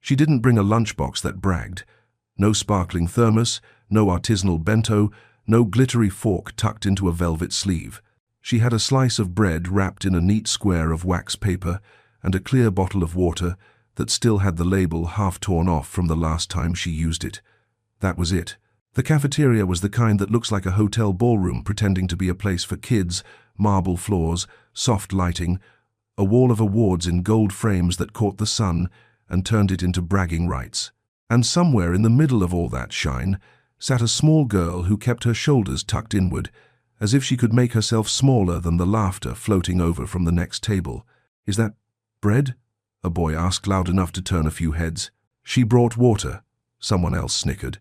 She didn't bring a lunchbox that bragged. No sparkling thermos, no artisanal bento, no glittery fork tucked into a velvet sleeve. She had a slice of bread wrapped in a neat square of wax paper and a clear bottle of water that still had the label half torn off from the last time she used it. That was it. The cafeteria was the kind that looks like a hotel ballroom pretending to be a place for kids, marble floors, soft lighting, a wall of awards in gold frames that caught the sun and turned it into bragging rights. And somewhere in the middle of all that shine sat a small girl who kept her shoulders tucked inward, as if she could make herself smaller than the laughter floating over from the next table. "Is that bread?" a boy asked loud enough to turn a few heads. "She brought water," someone else snickered.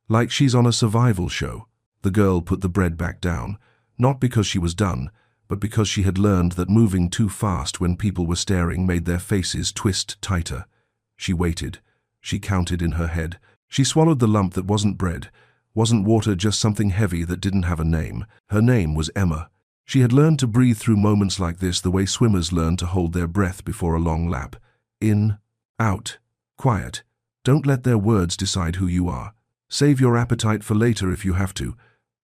"Like she's on a survival show." The girl put the bread back down, not because she was done, but because she had learned that moving too fast when people were staring made their faces twist tighter. She waited. She counted in her head. She swallowed the lump that wasn't bread, wasn't water, just something heavy that didn't have a name. Her name was Emma. She had learned to breathe through moments like this the way swimmers learn to hold their breath before a long lap. In, out, quiet. Don't let their words decide who you are. Save your appetite for later if you have to.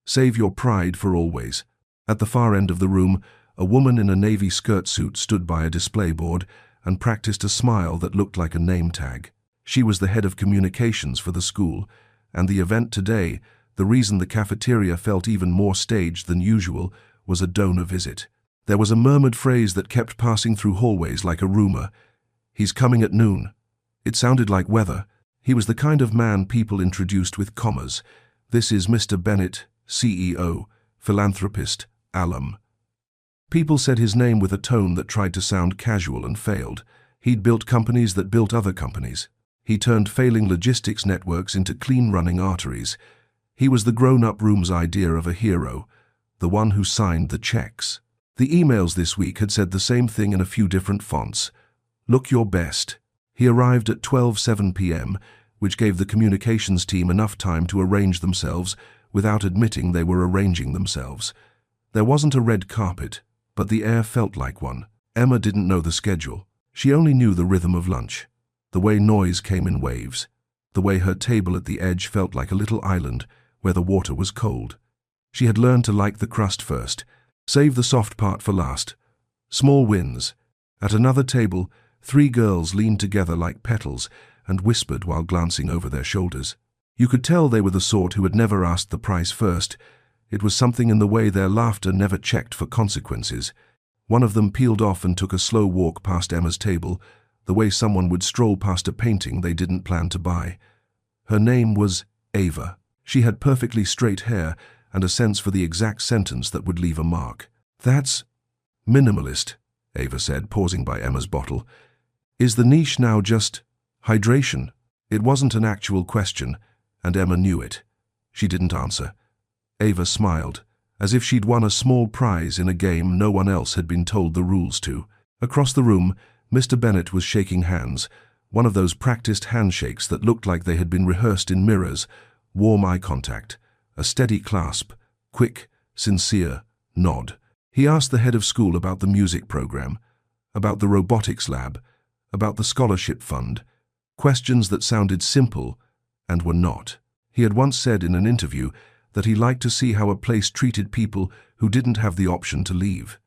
Save your pride for always. At the far end of the room, a woman in a navy skirt suit stood by a display board and practiced a smile that looked like a name tag. She was the head of communications for the school, and the event today, the reason the cafeteria felt even more staged than usual, was a donor visit. There was a murmured phrase that kept passing through hallways like a rumor. "He's coming at noon." It sounded like weather. He was the kind of man people introduced with commas. "This is Mr. Bennett, CEO, philanthropist, alum." People said his name with a tone that tried to sound casual and failed. He'd built companies that built other companies. He turned failing logistics networks into clean-running arteries. He was the grown-up room's idea of a hero, the one who signed the checks. The emails this week had said the same thing in a few different fonts. "Look your best." He arrived at 12:07 p.m., which gave the communications team enough time to arrange themselves without admitting they were arranging themselves. There wasn't a red carpet, but the air felt like one. Emma didn't know the schedule. She only knew the rhythm of lunch, the way noise came in waves, the way her table at the edge felt like a little island where the water was cold. She had learned to like the crust first, save the soft part for last. Small wins. At another table, 3 girls leaned together like petals and whispered while glancing over their shoulders. You could tell they were the sort who had never asked the price first. It was something in the way their laughter never checked for consequences. One of them peeled off and took a slow walk past Emma's table, the way someone would stroll past a painting they didn't plan to buy. Her name was Ava. She had perfectly straight hair and a sense for the exact sentence that would leave a mark. "That's minimalist," Ava said, pausing by Emma's bottle. "Is the niche now just hydration?" It wasn't an actual question, and Emma knew it. She didn't answer. Ava smiled, as if she'd won a small prize in a game no one else had been told the rules to. Across the room, Mr. Bennett was shaking hands, one of those practiced handshakes that looked like they had been rehearsed in mirrors, warm eye contact, a steady clasp, quick, sincere nod. He asked the head of school about the music program, about the robotics lab, about the scholarship fund, questions that sounded simple and were not. He had once said in an interview that he liked to see how a place treated people who didn't have the option to leave.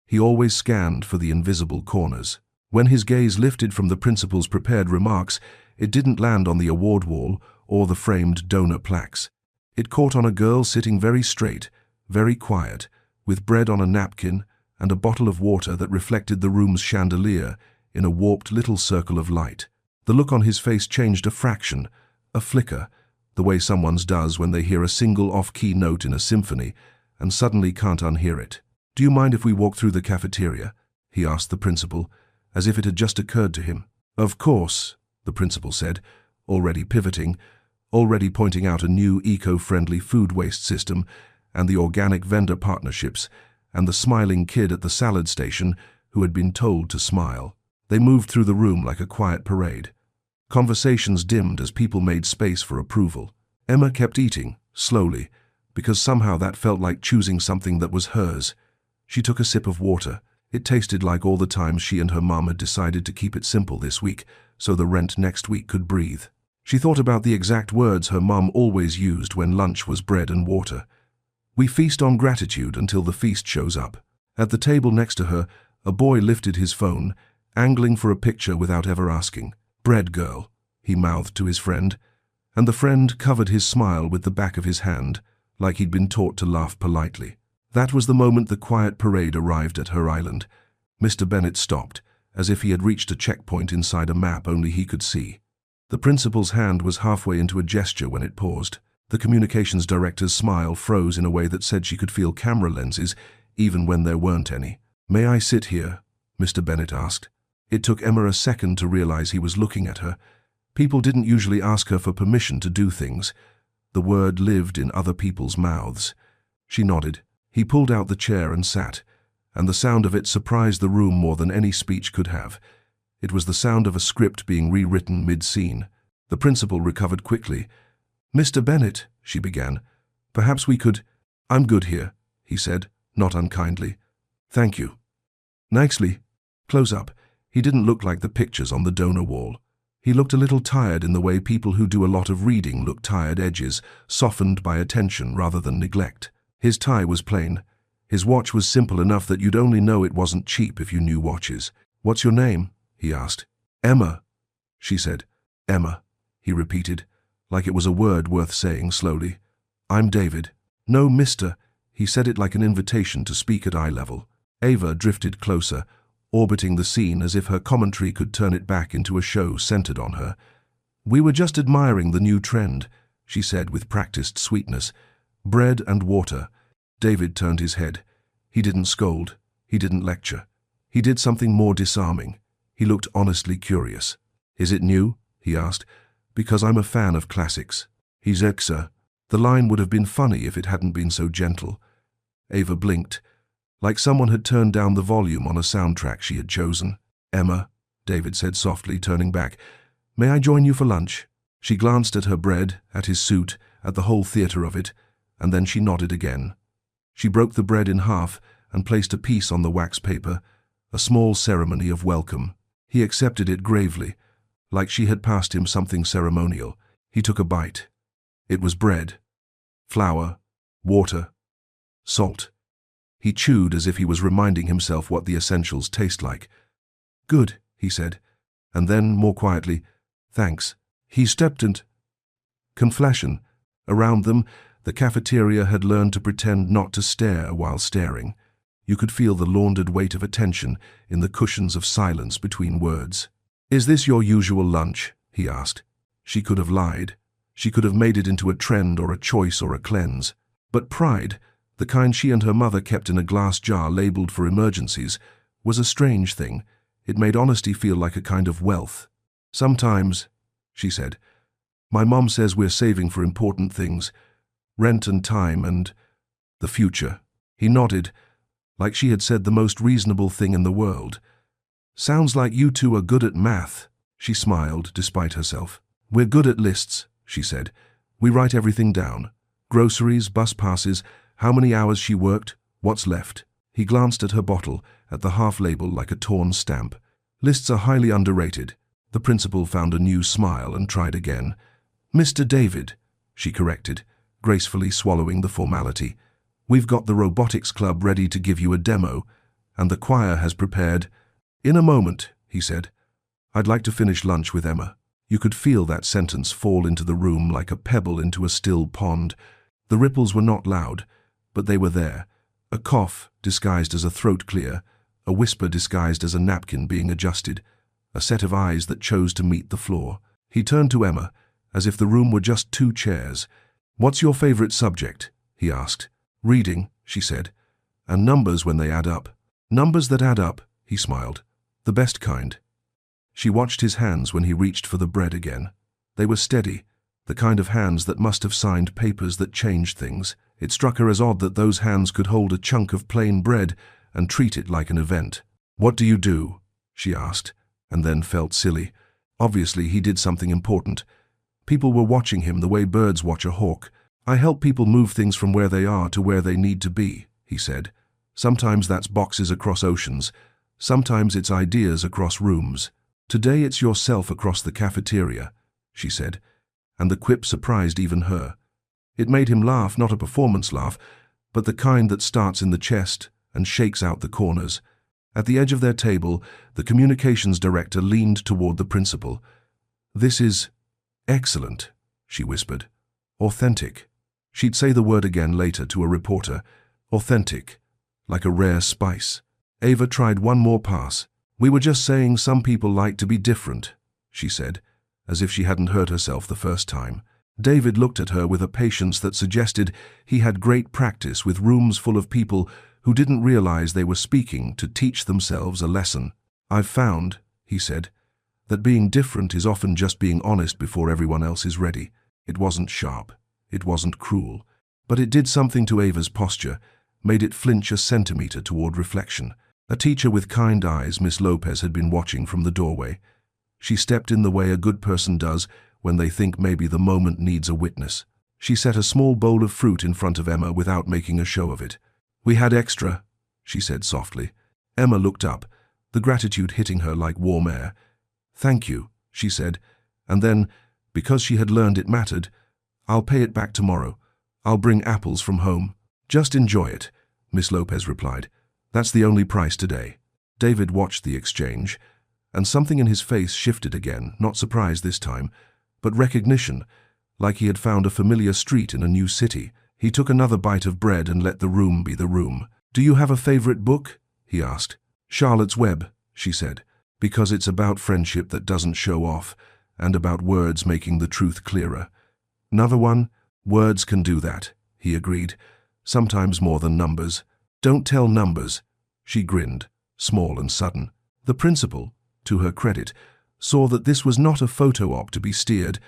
He always scanned for the invisible corners. When his gaze lifted from the principal's prepared remarks, it didn't land on the award wall or the framed donor plaques. It caught on a girl sitting very straight, very quiet, with bread on a napkin and a bottle of water that reflected the room's chandelier in a warped little circle of light. The look on his face changed a fraction, a flicker, the way someone's does when they hear a single off-key note in a symphony and suddenly can't unhear it. "Do you mind if we walk through the cafeteria?" he asked the principal, as if it had just occurred to him. "Of course," the principal said, already pivoting, already pointing out a new eco-friendly food waste system and the organic vendor partnerships and the smiling kid at the salad station who had been told to smile. They moved through the room like a quiet parade. Conversations dimmed as people made space for approval. Emma kept eating, slowly, because somehow that felt like choosing something that was hers. She took a sip of water. It tasted like all the times she and her mom had decided to keep it simple this week, so the rent next week could breathe. She thought about the exact words her mum always used when lunch was bread and water. We feast on gratitude until the feast shows up. At the table next to her, a boy lifted his phone, angling for a picture without ever asking. "Bread girl," he mouthed to his friend, and the friend covered his smile with the back of his hand, like he'd been taught to laugh politely. That was the moment the quiet parade arrived at her island. Mr. Bennet stopped, as if he had reached a checkpoint inside a map only he could see. The principal's hand was halfway into a gesture when it paused. The communications director's smile froze in a way that said she could feel camera lenses, even when there weren't any. "May I sit here?" Mr. Bennet asked. It took Emma a second to realize he was looking at her. People didn't usually ask her for permission to do things. The word lived in other people's mouths. She nodded. He pulled out the chair and sat, and the sound of it surprised the room more than any speech could have. It was the sound of a script being rewritten mid-scene. The principal recovered quickly. "Mr. Bennet," she began, "perhaps we could—" "I'm good here," he said, not unkindly. "Thank you." "Nicely." Close up. He didn't look like the pictures on the donor wall. He looked a little tired in the way people who do a lot of reading look tired, edges softened by attention rather than neglect. His tie was plain. His watch was simple enough that you'd only know it wasn't cheap if you knew watches. "What's your name?" he asked. "Emma," she said. "Emma," he repeated, like it was a word worth saying slowly. "I'm David." "No, mister." He said it like an invitation to speak at eye level. Ava drifted closer, orbiting the scene as if her commentary could turn it back into a show centered on her. "We were just admiring the new trend," she said with practiced sweetness. "Bread and water." David turned his head. He didn't scold. He didn't lecture. He did something more disarming. He looked honestly curious. "Is it new?" he asked. "Because I'm a fan of classics." "He's exa." The line would have been funny if it hadn't been so gentle. Ava blinked, like someone had turned down the volume on a soundtrack she had chosen. "Emma," David said softly, turning back, "may I join you for lunch?" She glanced at her bread, at his suit, at the whole theatre of it, and then she nodded again. She broke the bread in half and placed a piece on the wax paper, a small ceremony of welcome. He accepted it gravely, like she had passed him something ceremonial. He took a bite. It was bread, flour, water, salt. He chewed as if he was reminding himself what the essentials taste like. "Good," he said, and then, more quietly, "Thanks." He stepped and— Conflation. Around them, the cafeteria had learned to pretend not to stare while staring. You could feel the laundered weight of attention in the cushions of silence between words. "Is this your usual lunch?" he asked. She could have lied. She could have made it into a trend or a choice or a cleanse. But pride, the kind she and her mother kept in a glass jar labeled for emergencies, was a strange thing. It made honesty feel like a kind of wealth. "Sometimes," she said. "My mom says we're saving for important things. Rent and time and the future." He nodded, like she had said the most reasonable thing in the world. "Sounds like you two are good at math." She smiled, despite herself. "We're good at lists," she said. "We write everything down. Groceries, bus passes, how many hours she worked, what's left." He glanced at her bottle, at the half label like a torn stamp. "Lists are highly underrated." The principal found a new smile and tried again. "Mr. David," she corrected, gracefully swallowing the formality. "We've got the robotics club ready to give you a demo, and the choir has prepared—" "In a moment," he said. "I'd like to finish lunch with Emma." You could feel that sentence fall into the room like a pebble into a still pond. The ripples were not loud, but they were there. A cough disguised as a throat clear, a whisper disguised as a napkin being adjusted, a set of eyes that chose to meet the floor. He turned to Emma, as if the room were just two chairs. "What's your favorite subject?" he asked. "Reading," she said. "And numbers when they add up." "Numbers that add up," he smiled. "The best kind." She watched his hands when he reached for the bread again. They were steady, the kind of hands that must have signed papers that changed things. It struck her as odd that those hands could hold a chunk of plain bread and treat it like an event. "What do you do?" she asked, and then felt silly. Obviously, he did something important. People were watching him the way birds watch a hawk. "I help people move things from where they are to where they need to be," he said. "Sometimes that's boxes across oceans. Sometimes it's ideas across rooms." Today it's yourself across the cafeteria, she said, and the quip surprised even her. It made him laugh, not a performance laugh, but the kind that starts in the chest and shakes out the corners. At the edge of their table, the communications director leaned toward the principal. "This is excellent," she whispered. "Authentic." She'd say the word again later to a reporter. Authentic, like a rare spice. Ava tried one more pass. "We were just saying some people like to be different," she said, as if she hadn't heard herself the first time. David looked at her with a patience that suggested he had great practice with rooms full of people who didn't realize they were speaking to teach themselves a lesson. "I've found," he said, "that being different is often just being honest before everyone else is ready." It wasn't sharp. It wasn't cruel. But it did something to Ava's posture, made it flinch a centimeter toward reflection. A teacher with kind eyes, Miss Lopez had been watching from the doorway. She stepped in the way a good person does when they think maybe the moment needs a witness. She set a small bowl of fruit in front of Emma without making a show of it. "We had extra," she said softly. Emma looked up, the gratitude hitting her like warm air. "Thank you," she said, and then, because she had learned it mattered, "I'll pay it back tomorrow. I'll bring apples from home." "Just enjoy it," Miss Lopez replied. "That's the only price today." David watched the exchange, and something in his face shifted again, not surprise this time, but recognition, like he had found a familiar street in a new city. He took another bite of bread and let the room be the room. "Do you have a favorite book?" he asked. "Charlotte's Web," she said, "because it's about friendship that doesn't show off, and about words making the truth clearer." "Another one?" "Words can do that," he agreed, "sometimes more than numbers." "Don't tell numbers." She grinned, small and sudden. The principal, to her credit, saw that this was not a photo op to be steered,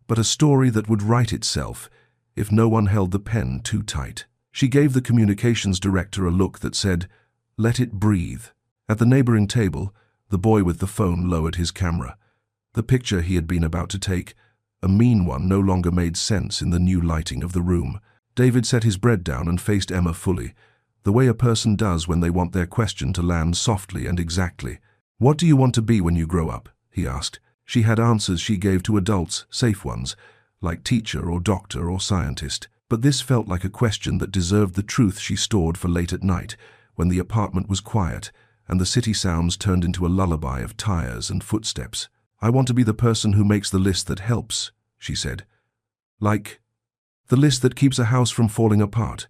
but a story that would write itself if no one held the pen too tight. She gave the communications director a look that said, "Let it breathe." At the neighboring table, the boy with the phone lowered his camera. The picture he had been about to take, a mean one, no longer made sense in the new lighting of the room. David set his bread down and faced Emma fully, the way a person does when they want their question to land softly and exactly. "What do you want to be when you grow up?" he asked. She had answers she gave to adults, safe ones, like teacher or doctor or scientist. But this felt like a question that deserved the truth she stored for late at night, when the apartment was quiet and the city sounds turned into a lullaby of tires and footsteps. "I want to be the person who makes the list that helps," she said. "Like the list that keeps a house from falling apart,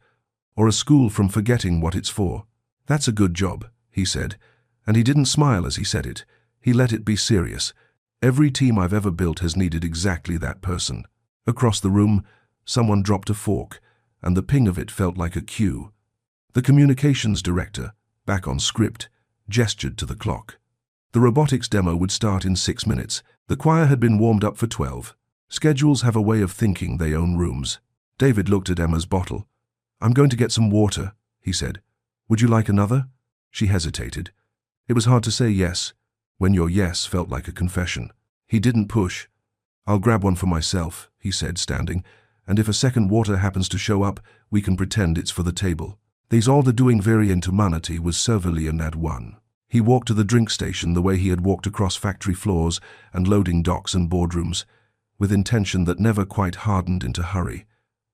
or a school from forgetting what it's for." "That's a good job," he said, and he didn't smile as he said it. He let it be serious. "Every team I've ever built has needed exactly that person." Across the room, someone dropped a fork, and the ping of it felt like a cue. The communications director, back on script, gestured to the clock. The robotics demo would start in 6 minutes. The choir had been warmed up for 12. Schedules have a way of thinking they own rooms. David looked at Emma's bottle. "I'm going to get some water," he said. "Would you like another?" She hesitated. It was hard to say yes, when your yes felt like a confession. He didn't push. "I'll grab one for myself," he said, standing, "and if a second water happens to show up, we can pretend it's for the table." These all the doing very into humanity was servilian at one. He walked to the drink station the way he had walked across factory floors and loading docks and boardrooms, with intention that never quite hardened into hurry.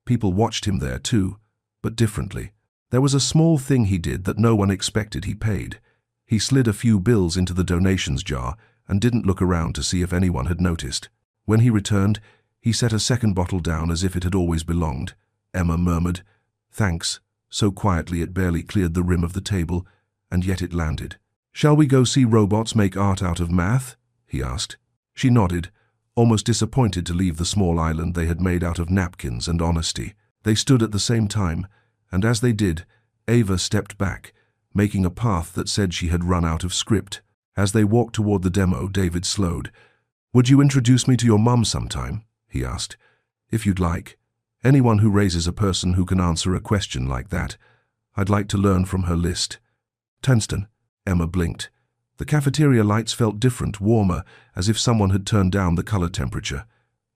People watched him there too, but differently. There was a small thing he did that no one expected he paid. He slid a few bills into the donations jar and didn't look around to see if anyone had noticed. When he returned, he set a second bottle down as if it had always belonged. Emma murmured, "Thanks," so quietly it barely cleared the rim of the table, and yet it landed. "Shall we go see robots make art out of math?" he asked. She nodded, almost disappointed to leave the small island they had made out of napkins and honesty. They stood at the same time, and as they did, Ava stepped back, making a path that said she had run out of script. As they walked toward the demo, David slowed. "Would you introduce me to your mum sometime?" he asked. "If you'd like. Anyone who raises a person who can answer a question like that. I'd like to learn from her list." "Tenston," Emma blinked. The cafeteria lights felt different, warmer, as if someone had turned down the color temperature.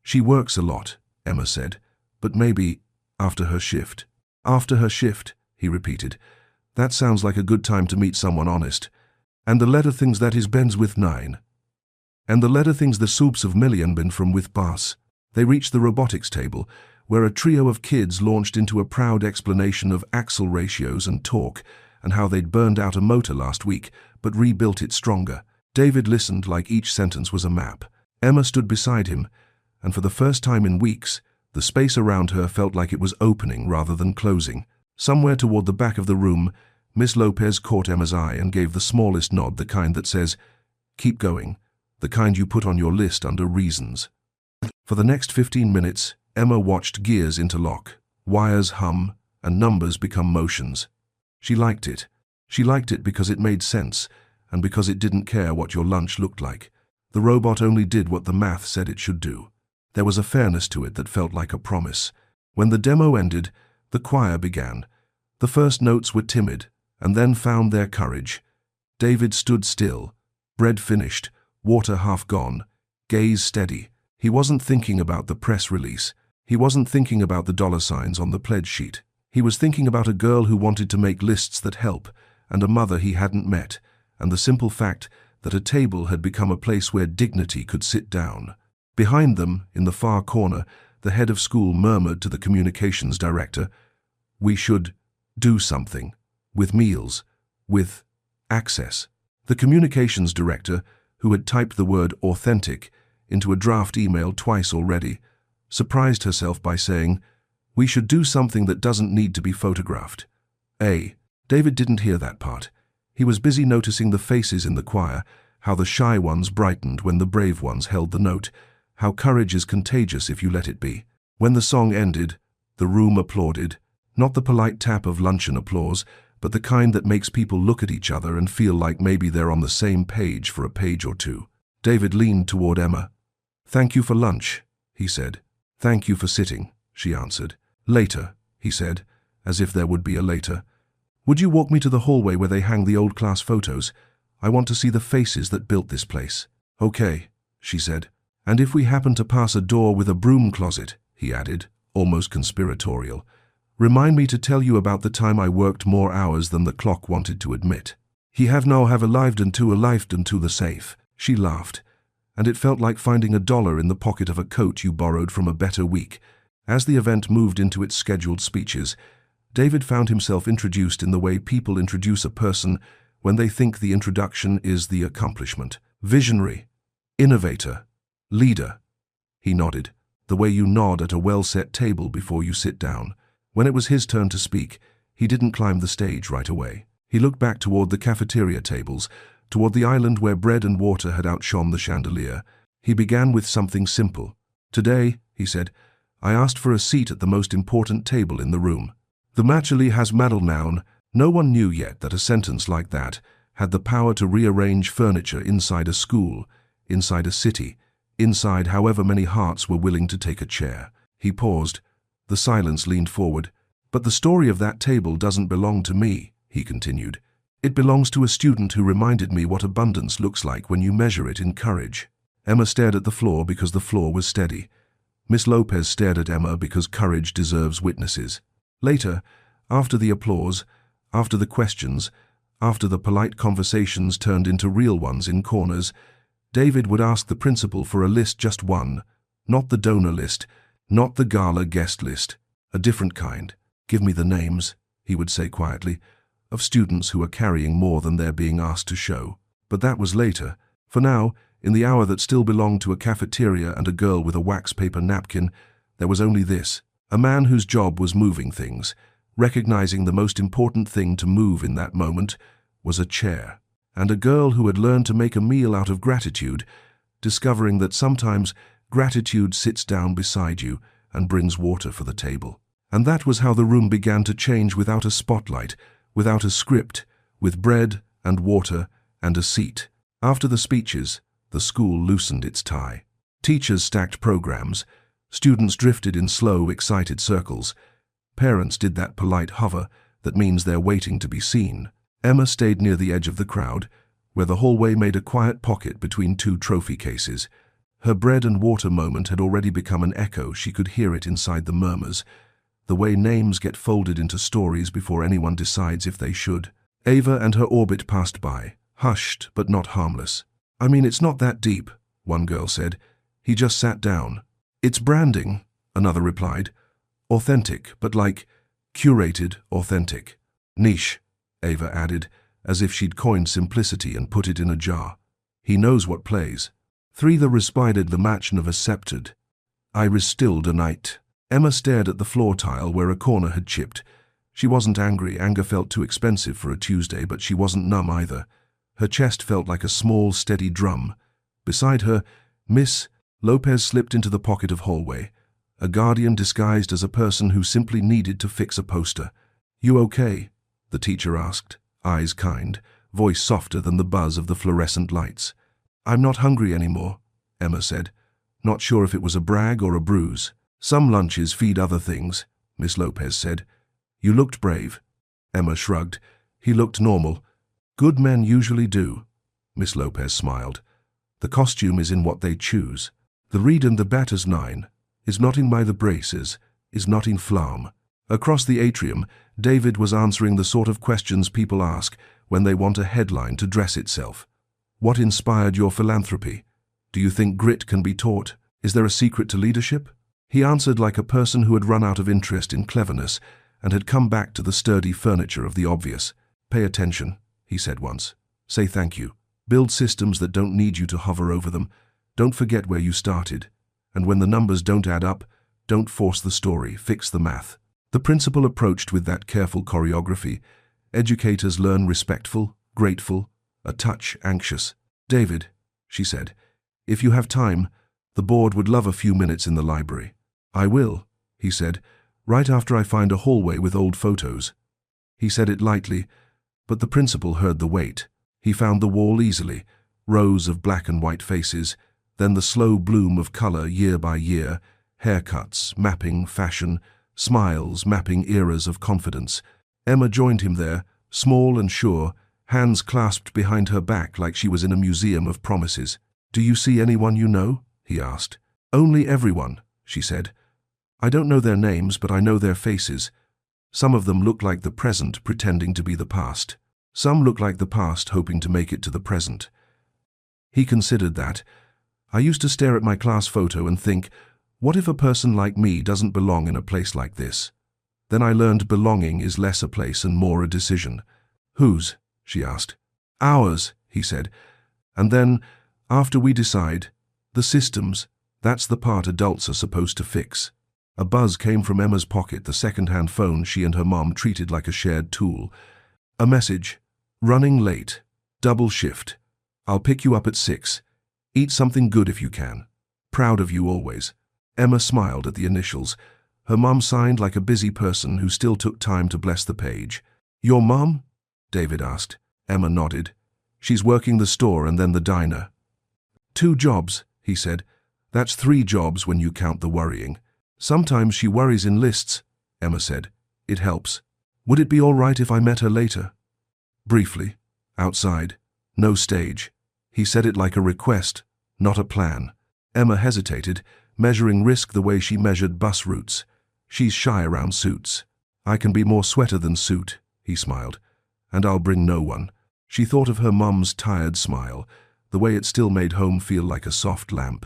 "She works a lot," Emma said, "but maybe after her shift." "After her shift," he repeated. "That sounds like a good time to meet someone honest. And the letter things that is Ben's with 9." And the leather things the soups of million been from with Bas. They reached the robotics table, where a trio of kids launched into a proud explanation of axle ratios and torque, and how they'd burned out a motor last week, but rebuilt it stronger. David listened like each sentence was a map. Emma stood beside him, and for the first time in weeks, the space around her felt like it was opening rather than closing. Somewhere toward the back of the room, Miss Lopez caught Emma's eye and gave the smallest nod, the kind that says, "Keep going," the kind you put on your list under reasons. For the next 15 minutes, Emma watched gears interlock, wires hum, and numbers become motions. She liked it. She liked it because it made sense, and because it didn't care what your lunch looked like. The robot only did what the math said it should do. There was a fairness to it that felt like a promise. When the demo ended, the choir began. The first notes were timid, and then found their courage. David stood still, bread finished, water half gone, gaze steady. He wasn't thinking about the press release. He wasn't thinking about the dollar signs on the pledge sheet. He was thinking about a girl who wanted to make lists that help, and a mother he hadn't met, and the simple fact that a table had become a place where dignity could sit down. Behind them, in the far corner, the head of school murmured to the communications director, "We should do something. With meals. With access." The communications director, who had typed the word authentic into a draft email twice already, surprised herself by saying, "We should do something that doesn't need to be photographed." David didn't hear that part. He was busy noticing the faces in the choir, how the shy ones brightened when the brave ones held the note, how courage is contagious if you let it be. When the song ended, the room applauded, not the polite tap of luncheon applause, but the kind that makes people look at each other and feel like maybe they're on the same page for a page or two. David leaned toward Emma. "Thank you for lunch," he said. "Thank you for sitting," she answered. "Later," he said, as if there would be a later. "Would you walk me to the hallway where they hang the old class photos? I want to see the faces that built this place." "Okay," she said. "And if we happen to pass a door with a broom closet," he added, almost conspiratorial, "remind me to tell you about the time I worked more hours than the clock wanted to admit." "He have arrived into the safe," she laughed, and it felt like finding $1 in the pocket of a coat you borrowed from a better week. As the event moved into its scheduled speeches, David found himself introduced in the way people introduce a person when they think the introduction is the accomplishment. Visionary, innovator, leader. He nodded, the way you nod at a well-set table before you sit down. When it was his turn to speak, he didn't climb the stage right away. He looked back toward the cafeteria tables, toward the island where bread and water had outshone the chandelier. He began with something simple. "Today," he said, "I asked for a seat at the most important table in the room." The matchily has madel noun. No one knew yet that a sentence like that had the power to rearrange furniture inside a school, inside a city, inside however many hearts were willing to take a chair. He paused. The silence leaned forward. "But the story of that table doesn't belong to me," he continued. "It belongs to a student who reminded me what abundance looks like when you measure it in courage." Emma stared at the floor because the floor was steady. Miss Lopez stared at Emma because courage deserves witnesses. Later, after the applause, after the questions, after the polite conversations turned into real ones in corners, David would ask the principal for a list, just one, not the donor list, not the gala guest list, a different kind. "Give me the names," he would say quietly, "of students who are carrying more than they're being asked to show." But that was later. For now, in the hour that still belonged to a cafeteria and a girl with a wax paper napkin, there was only this. A man whose job was moving things, recognizing the most important thing to move in that moment was a chair, and a girl who had learned to make a meal out of gratitude, discovering that sometimes gratitude sits down beside you and brings water for the table. And that was how the room began to change, without a spotlight, without a script, with bread and water and a seat. After the speeches, the school loosened its tie. Teachers stacked programs. Students drifted in slow, excited circles. Parents did that polite hover that means they're waiting to be seen. Emma stayed near the edge of the crowd, where the hallway made a quiet pocket between two trophy cases. Her bread and water moment had already become an echo. She could hear it inside the murmurs, the way names get folded into stories before anyone decides if they should. Ava and her orbit passed by, hushed but not harmless. "I mean, it's not that deep," one girl said. He just sat down. It's branding, another replied. Authentic, but like curated authentic. Niche, Ava added, as if she'd coined simplicity and put it in a jar. He knows what plays. Three the respided the match never accepted. I restilled a night. Emma stared at the floor tile where a corner had chipped. She wasn't angry, anger felt too expensive for a Tuesday, but she wasn't numb either. Her chest felt like a small, steady drum. Beside her, Miss Lopez slipped into the pocket of hallway, a guardian disguised as a person who simply needed to fix a poster. You okay? The teacher asked, eyes kind, voice softer than the buzz of the fluorescent lights. I'm not hungry anymore, Emma said, not sure if it was a brag or a bruise. Some lunches feed other things, Miss Lopez said. You looked brave. Emma shrugged. He looked normal. Good men usually do. Miss Lopez smiled. The costume is in what they choose. The read and the batters 9 is knotting by the braces, is knotting flam. Across the atrium, David was answering the sort of questions people ask when they want a headline to dress itself. What inspired your philanthropy? Do you think grit can be taught? Is there a secret to leadership? He answered like a person who had run out of interest in cleverness and had come back to the sturdy furniture of the obvious. Pay attention, he said once. Say thank you. Build systems that don't need you to hover over them. Don't forget where you started. And when the numbers don't add up, don't force the story, fix the math. The principal approached with that careful choreography. Educators learn respectful, grateful, a touch anxious. David, she said, if you have time, the board would love a few minutes in the library. I will, he said, right after I find a hallway with old photos. He said it lightly, but the principal heard the weight. He found the wall easily, rows of black and white faces, then the slow bloom of color year by year, haircuts, mapping fashion, smiles mapping eras of confidence. Emma joined him there, small and sure, hands clasped behind her back like she was in a museum of promises. Do you see anyone you know? He asked. Only everyone, she said. I don't know their names, but I know their faces. Some of them look like the present pretending to be the past. Some look like the past hoping to make it to the present. He considered that. I used to stare at my class photo and think, what if a person like me doesn't belong in a place like this? Then I learned belonging is less a place and more a decision. Whose? She asked. Ours, he said. And then, after we decide, the systems, that's the part adults are supposed to fix. A buzz came from Emma's pocket, the second-hand phone she and her mom treated like a shared tool. A message. Running late. Double shift. I'll pick you up at 6. Eat something good if you can. Proud of you always. Emma smiled at the initials. Her mom signed like a busy person who still took time to bless the page. Your mom? David asked. Emma nodded. She's working the store and then the diner. 2 jobs, he said. That's 3 jobs when you count the worrying. Sometimes she worries in lists, Emma said. It helps. Would it be all right if I met her later? Briefly. Outside. No stage. He said it like a request, not a plan. Emma hesitated, measuring risk the way she measured bus routes. She's shy around suits. I can be more sweater than suit, he smiled. And I'll bring no one. She thought of her mum's tired smile, the way it still made home feel like a soft lamp.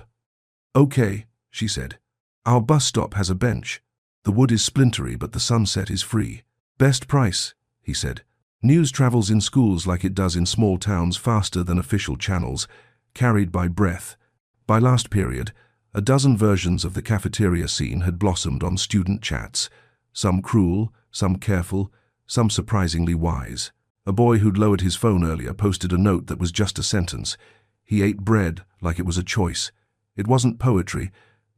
Okay, she said. Our bus stop has a bench. The wood is splintery, but the sunset is free. Best price, he said. News travels in schools like it does in small towns faster than official channels, carried by breath. By last period, a dozen versions of the cafeteria scene had blossomed on student chats, some cruel, some careful, some surprisingly wise. A boy who'd lowered his phone earlier posted a note that was just a sentence. He ate bread like it was a choice. It wasn't poetry,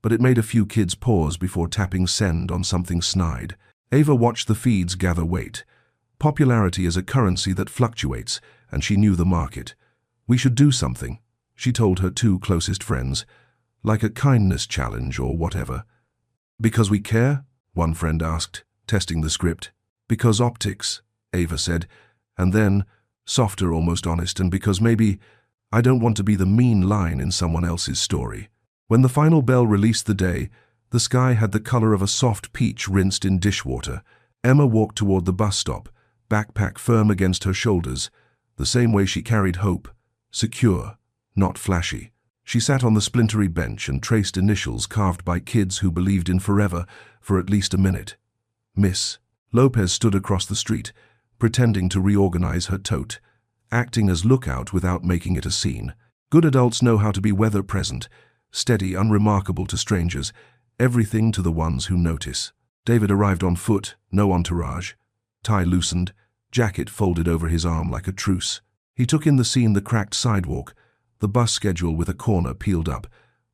but it made a few kids pause before tapping send on something snide. Ava watched the feeds gather weight. Popularity is a currency that fluctuates, and she knew the market. We should do something, she told her 2 closest friends, like a kindness challenge or whatever. Because we care? One friend asked, testing the script. Because optics, Ava said, and then, softer, almost honest, and because maybe I don't want to be the mean line in someone else's story. When the final bell released the day, the sky had the color of a soft peach rinsed in dishwater. Emma walked toward the bus stop, backpack firm against her shoulders, the same way she carried hope, secure, not flashy. She sat on the splintery bench and traced initials carved by kids who believed in forever for at least a minute. Miss. Lopez stood across the street, pretending to reorganize her tote, acting as lookout without making it a scene. Good adults know how to be weather present, steady, unremarkable to strangers, everything to the ones who notice. David arrived on foot, no entourage. Tie loosened, jacket folded over his arm like a truce. He took in the scene: the cracked sidewalk, the bus schedule with a corner peeled up,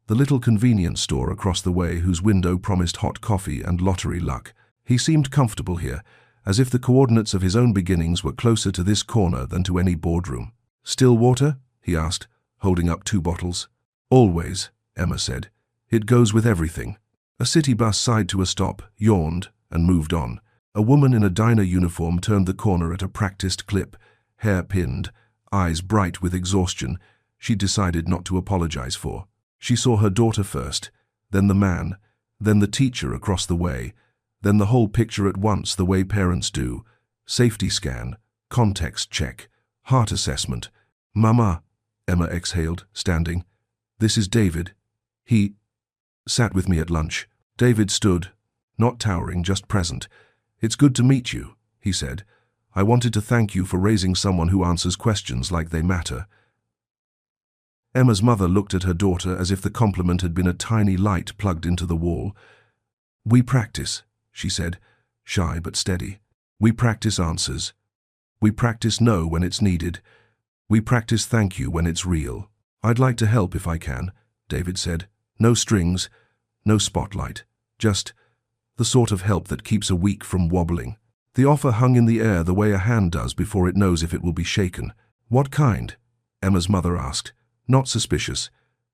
the little convenience store across the way whose window promised hot coffee and lottery luck. He seemed comfortable here, as if the coordinates of his own beginnings were closer to this corner than to any boardroom. "Still water?" he asked, holding up 2 bottles. "Always," Emma said. "It goes with everything." A city bus sighed to a stop, yawned, and moved on. A woman in a diner uniform turned the corner at a practiced clip, hair pinned, eyes bright with exhaustion she decided not to apologize for. She saw her daughter first, then the man, then the teacher across the way, then the whole picture at once, the way parents do. Safety scan, context check, heart assessment. "Mama," Emma exhaled, standing. "This is David. He sat with me at lunch." David stood, not towering, just present. "It's good to meet you," he said. "I wanted to thank you for raising someone who answers questions like they matter." Emma's mother looked at her daughter as if the compliment had been a tiny light plugged into the wall. "We practice," she said, shy but steady. "We practice answers. We practice no when it's needed. We practice thank you when it's real." "I'd like to help if I can," David said. "No strings, no spotlight, just the sort of help that keeps a week from wobbling." The offer hung in the air the way a hand does before it knows if it will be shaken. "What kind?" Emma's mother asked. Not suspicious,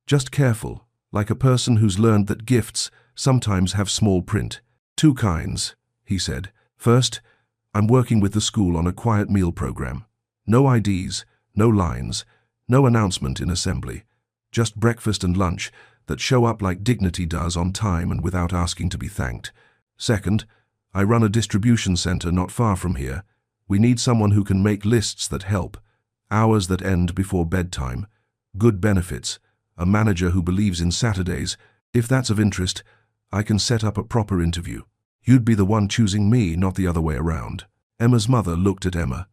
just careful, like a person who's learned that gifts sometimes have small print. "2 kinds, he said. "First, I'm working with the school on a quiet meal program. No IDs, no lines, no announcement in assembly. Just breakfast and lunch that show up like dignity does, on time and without asking to be thanked. Second, I run a distribution center not far from here. We need someone who can make lists that help, hours that end before bedtime, good benefits, a manager who believes in Saturdays. If that's of interest, I can set up a proper interview. You'd be the one choosing me, not the other way around." Emma's mother looked at Emma.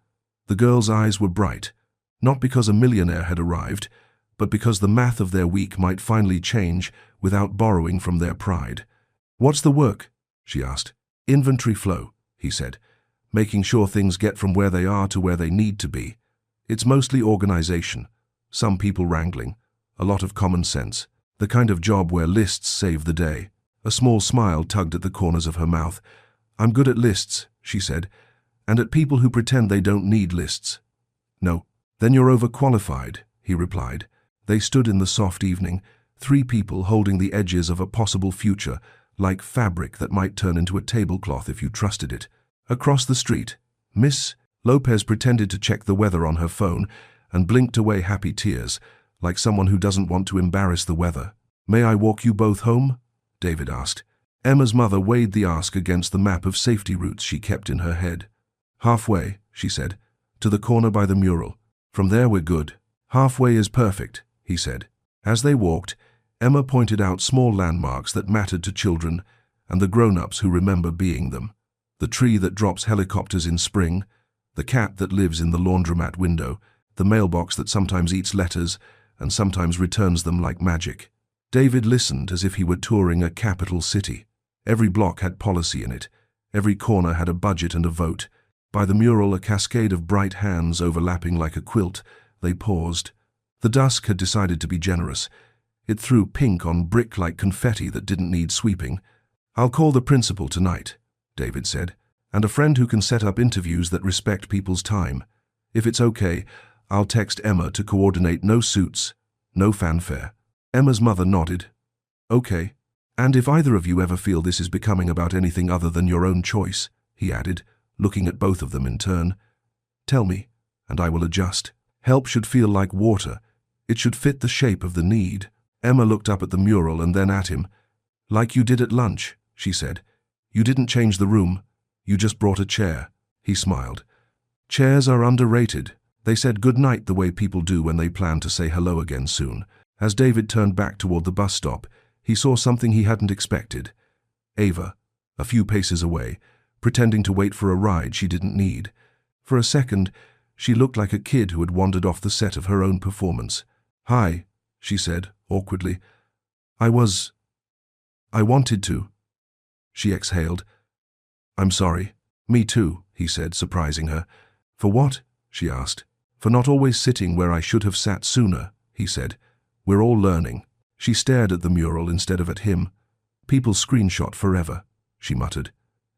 The girl's eyes were bright, not because a millionaire had arrived, but because the math of their week might finally change without borrowing from their pride. "What's the work?" she asked. "Inventory flow," he said, "making sure things get from where they are to where they need to be. It's mostly organization, some people wrangling, a lot of common sense, the kind of job where lists save the day." A small smile tugged at the corners of her mouth. "I'm good at lists," she said, "and at people who pretend they don't need lists." "No, then you're overqualified," he replied. They stood in the soft evening, 3 people holding the edges of a possible future, like fabric that might turn into a tablecloth if you trusted it. Across the street, Miss Lopez pretended to check the weather on her phone and blinked away happy tears, like someone who doesn't want to embarrass the weather. "May I walk you both home?" David asked. Emma's mother weighed the ask against the map of safety routes she kept in her head. "Halfway," she said, "to the corner by the mural. From there we're good." "Halfway is perfect," he said. As they walked, Emma pointed out small landmarks that mattered to children and the grown-ups who remember being them. The tree that drops helicopters in spring, the cat that lives in the laundromat window, the mailbox that sometimes eats letters and sometimes returns them like magic. David listened as if he were touring a capital city. Every block had policy in it. Every corner had a budget and a vote. By the mural, a cascade of bright hands overlapping like a quilt, they paused. The dusk had decided to be generous. It threw pink on brick like confetti that didn't need sweeping. "I'll call the principal tonight," David said, "and a friend who can set up interviews that respect people's time. If it's okay, I'll text Emma to coordinate no suits, no fanfare." Emma's mother nodded. "Okay. And if either of you ever feel this is becoming about anything other than your own choice," he added, looking at both of them in turn, "tell me, and I will adjust. Help should feel like water. It should fit the shape of the need." Emma looked up at the mural and then at him. "Like you did at lunch," she said. "You didn't change the room. You just brought a chair." He smiled. "Chairs are underrated. They said good night the way people do when they plan to say hello again soon." As David turned back toward the bus stop, he saw something he hadn't expected. Ava, a few paces away, pretending to wait for a ride she didn't need. For a second, she looked like a kid who had wandered off the set of her own performance. "Hi," she said, awkwardly. I wanted to." She exhaled. "I'm sorry." "Me too," he said, surprising her. "For what?" she asked. "For not always sitting where I should have sat sooner," he said. "We're all learning." She stared at the mural instead of at him. "People screenshot forever," she muttered.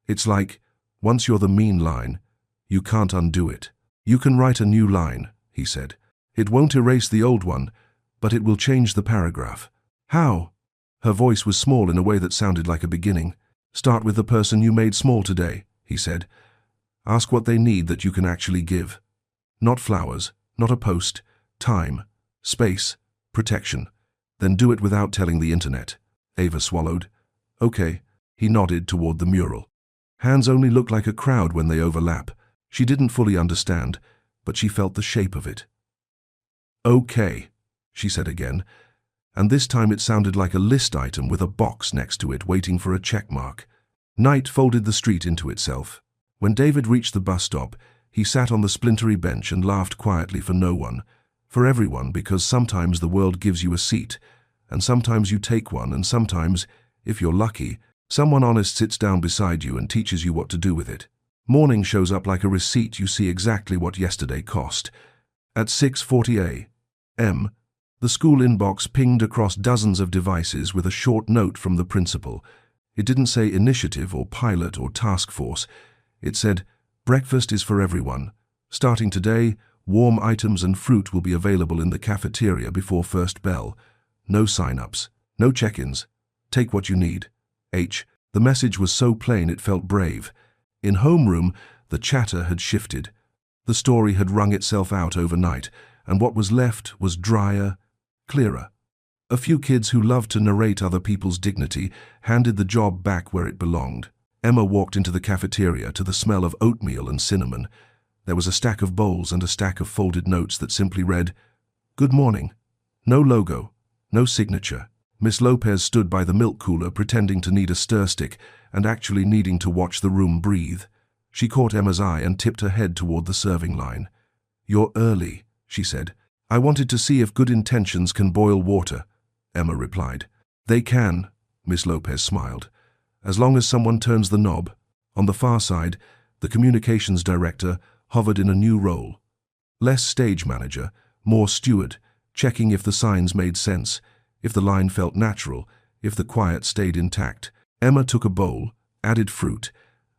"It's like, once you're the mean line, you can't undo it." "You can write a new line," he said. "It won't erase the old one, but it will change the paragraph." "How?" Her voice was small in a way that sounded like a beginning. "Start with the person you made small today," he said. "Ask what they need that you can actually give. Not flowers, not a post, time, space, protection. Then do it without telling the internet." Ava swallowed. "Okay." He nodded toward the mural. Hands only look like a crowd when they overlap. She didn't fully understand, but she felt the shape of it. "Okay," she said again, and this time it sounded like a list item with a box next to it waiting for a check mark. Night folded the street into itself. When David reached the bus stop, he sat on the splintery bench and laughed quietly for no one. For everyone, because sometimes the world gives you a seat, and sometimes you take one, and sometimes, if you're lucky, someone honest sits down beside you and teaches you what to do with it. Morning shows up like a receipt. You see exactly what yesterday cost. At 6:40 a.m., the school inbox pinged across dozens of devices with a short note from the principal. It didn't say initiative or pilot or task force. It said, "Breakfast is for everyone. Starting today, warm items and fruit will be available in the cafeteria before first bell. No sign-ups, no check-ins. Take what you need. H." The message was so plain it felt brave. In homeroom, the chatter had shifted. The story had wrung itself out overnight, and what was left was drier, clearer. A few kids who loved to narrate other people's dignity handed the job back where it belonged. Emma walked into the cafeteria to the smell of oatmeal and cinnamon. There was a stack of bowls and a stack of folded notes that simply read, "Good morning." No logo, no signature. Miss Lopez stood by the milk cooler pretending to need a stir stick and actually needing to watch the room breathe. She caught Emma's eye and tipped her head toward the serving line. "You're early," she said. "I wanted to see if good intentions can boil water," Emma replied. "They can," Miss Lopez smiled, "as long as someone turns the knob." On the far side, the communications director hovered in a new role. Less stage manager, more steward, checking if the signs made sense, if the line felt natural, if the quiet stayed intact. Emma took a bowl, added fruit,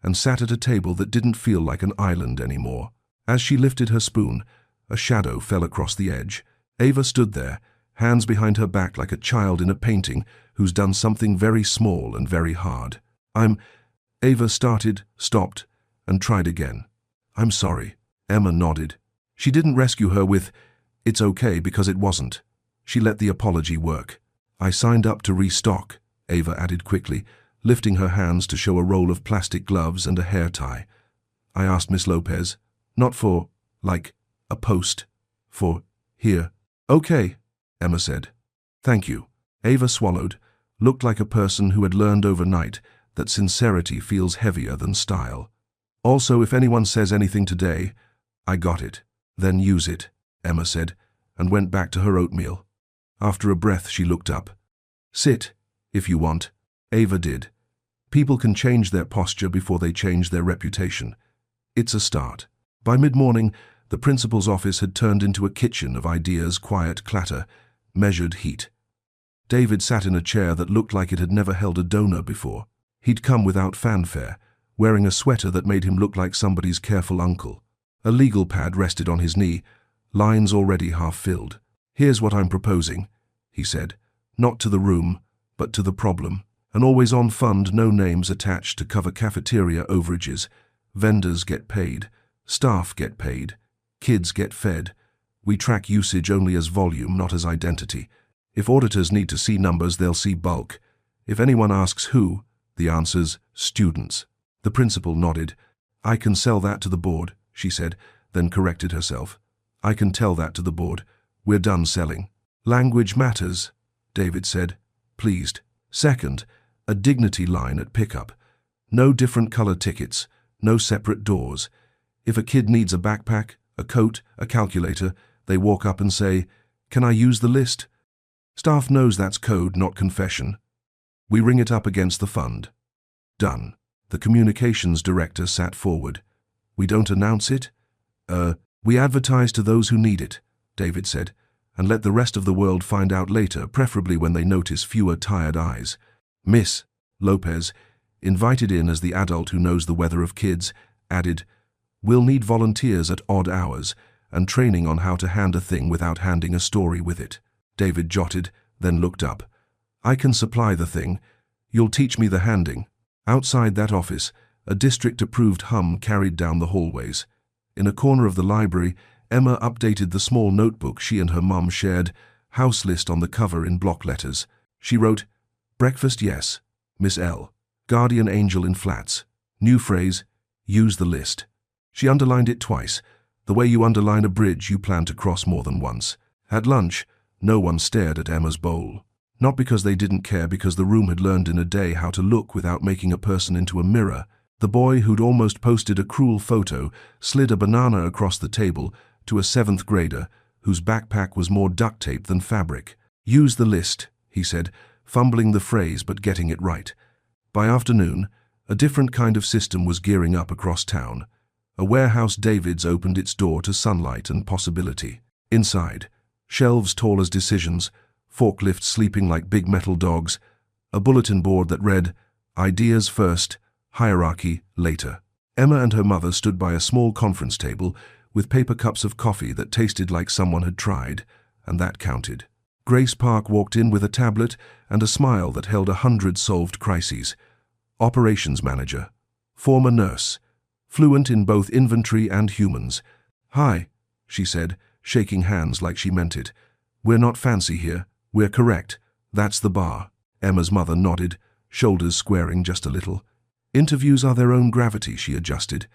and sat at a table that didn't feel like an island anymore. As she lifted her spoon, a shadow fell across the edge. Ava stood there, hands behind her back like a child in a painting who's done something very small and very hard. Ava started, stopped, and tried again. "I'm sorry." Emma nodded. She didn't rescue her with, "It's okay," because it wasn't. She let the apology work. "I signed up to restock," Ava added quickly, lifting her hands to show a roll of plastic gloves and a hair tie. "I asked Miss Lopez, not for, like, a post, for, here." "Okay," Emma said. "Thank you." Ava swallowed, looked like a person who had learned overnight that sincerity feels heavier than style. "Also, if anyone says anything today, I got it. Then use it," Emma said, and went back to her oatmeal. After a breath, she looked up. "Sit, if you want." Ava did. People can change their posture before they change their reputation. It's a start. By mid-morning, the principal's office had turned into a kitchen of ideas, quiet clatter, measured heat. David sat in a chair that looked like it had never held a donor before. He'd come without fanfare, wearing a sweater that made him look like somebody's careful uncle. A legal pad rested on his knee, lines already half-filled. "Here's what I'm proposing," he said, "not to the room, but to the problem. An always-on fund, no names attached, to cover cafeteria overages. Vendors get paid, staff get paid, kids get fed. We track usage only as volume, not as identity. If auditors need to see numbers, they'll see bulk. If anyone asks who, the answer's students." The principal nodded. "I can sell that to the board," she said, then corrected herself. "I can tell that to the board. We're done selling." Language matters, David said, pleased. Second, a dignity line at pickup. No different color tickets, no separate doors. If a kid needs a backpack, a coat, a calculator, they walk up and say, "Can I use the list?" Staff knows that's code, not confession. We ring it up against the fund. Done. The communications director sat forward. We don't announce it? We advertise to those who need it, David said, and let the rest of the world find out later, preferably when they notice fewer tired eyes. Miss Lopez, invited in as the adult who knows the weather of kids, added, "We'll need volunteers at odd hours and training on how to hand a thing without handing a story with it." David jotted, then looked up. "I can supply the thing. You'll teach me the handing." Outside that office, a district-approved hum carried down the hallways. In a corner of the library, Emma updated the small notebook she and her mum shared, house list on the cover in block letters. She wrote, "Breakfast, yes. Miss L. Guardian angel in flats. New phrase, use the list." She underlined it twice, the way you underline a bridge you plan to cross more than once. At lunch, no one stared at Emma's bowl. Not because they didn't care, because the room had learned in a day how to look without making a person into a mirror. The boy who'd almost posted a cruel photo slid a banana across the table to a 7th grader whose backpack was more duct tape than fabric. "Use the list," he said, fumbling the phrase but getting it right. By afternoon, a different kind of system was gearing up across town. A warehouse David's opened its door to sunlight and possibility. Inside, shelves tall as decisions, forklifts sleeping like big metal dogs, a bulletin board that read, "Ideas first, hierarchy later." Emma and her mother stood by a small conference table with paper cups of coffee that tasted like someone had tried, and that counted. Grace Park walked in with a tablet and a smile that held 100 solved crises. Operations manager, former nurse, fluent in both inventory and humans. "Hi," she said, shaking hands like she meant it. "We're not fancy here. We're correct. That's the bar." Emma's mother nodded, shoulders squaring just a little. "Interviews are their own gravity," she adjusted.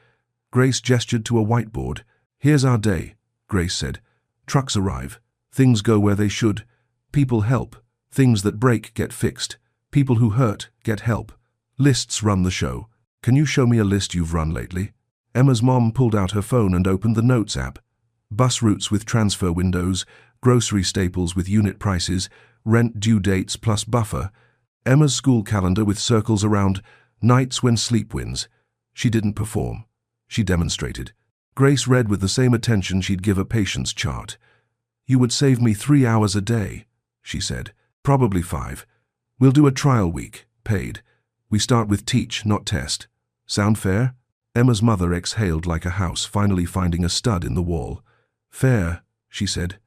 Grace gestured to a whiteboard. "Here's our day," Grace said. "Trucks arrive. Things go where they should. People help. Things that break get fixed. People who hurt get help. Lists run the show. Can you show me a list you've run lately?" Emma's mom pulled out her phone and opened the Notes app. Bus routes with transfer windows, grocery staples with unit prices, rent due dates plus buffer. Emma's school calendar with circles around nights when sleep wins. She didn't perform. She demonstrated. Grace read with the same attention she'd give a patient's chart. "You would save me 3 hours a day," she said. "Probably 5. We'll do a trial week, paid. We start with teach, not test. Sound fair?" Emma's mother exhaled like a house finally finding a stud in the wall. "Fair," she said.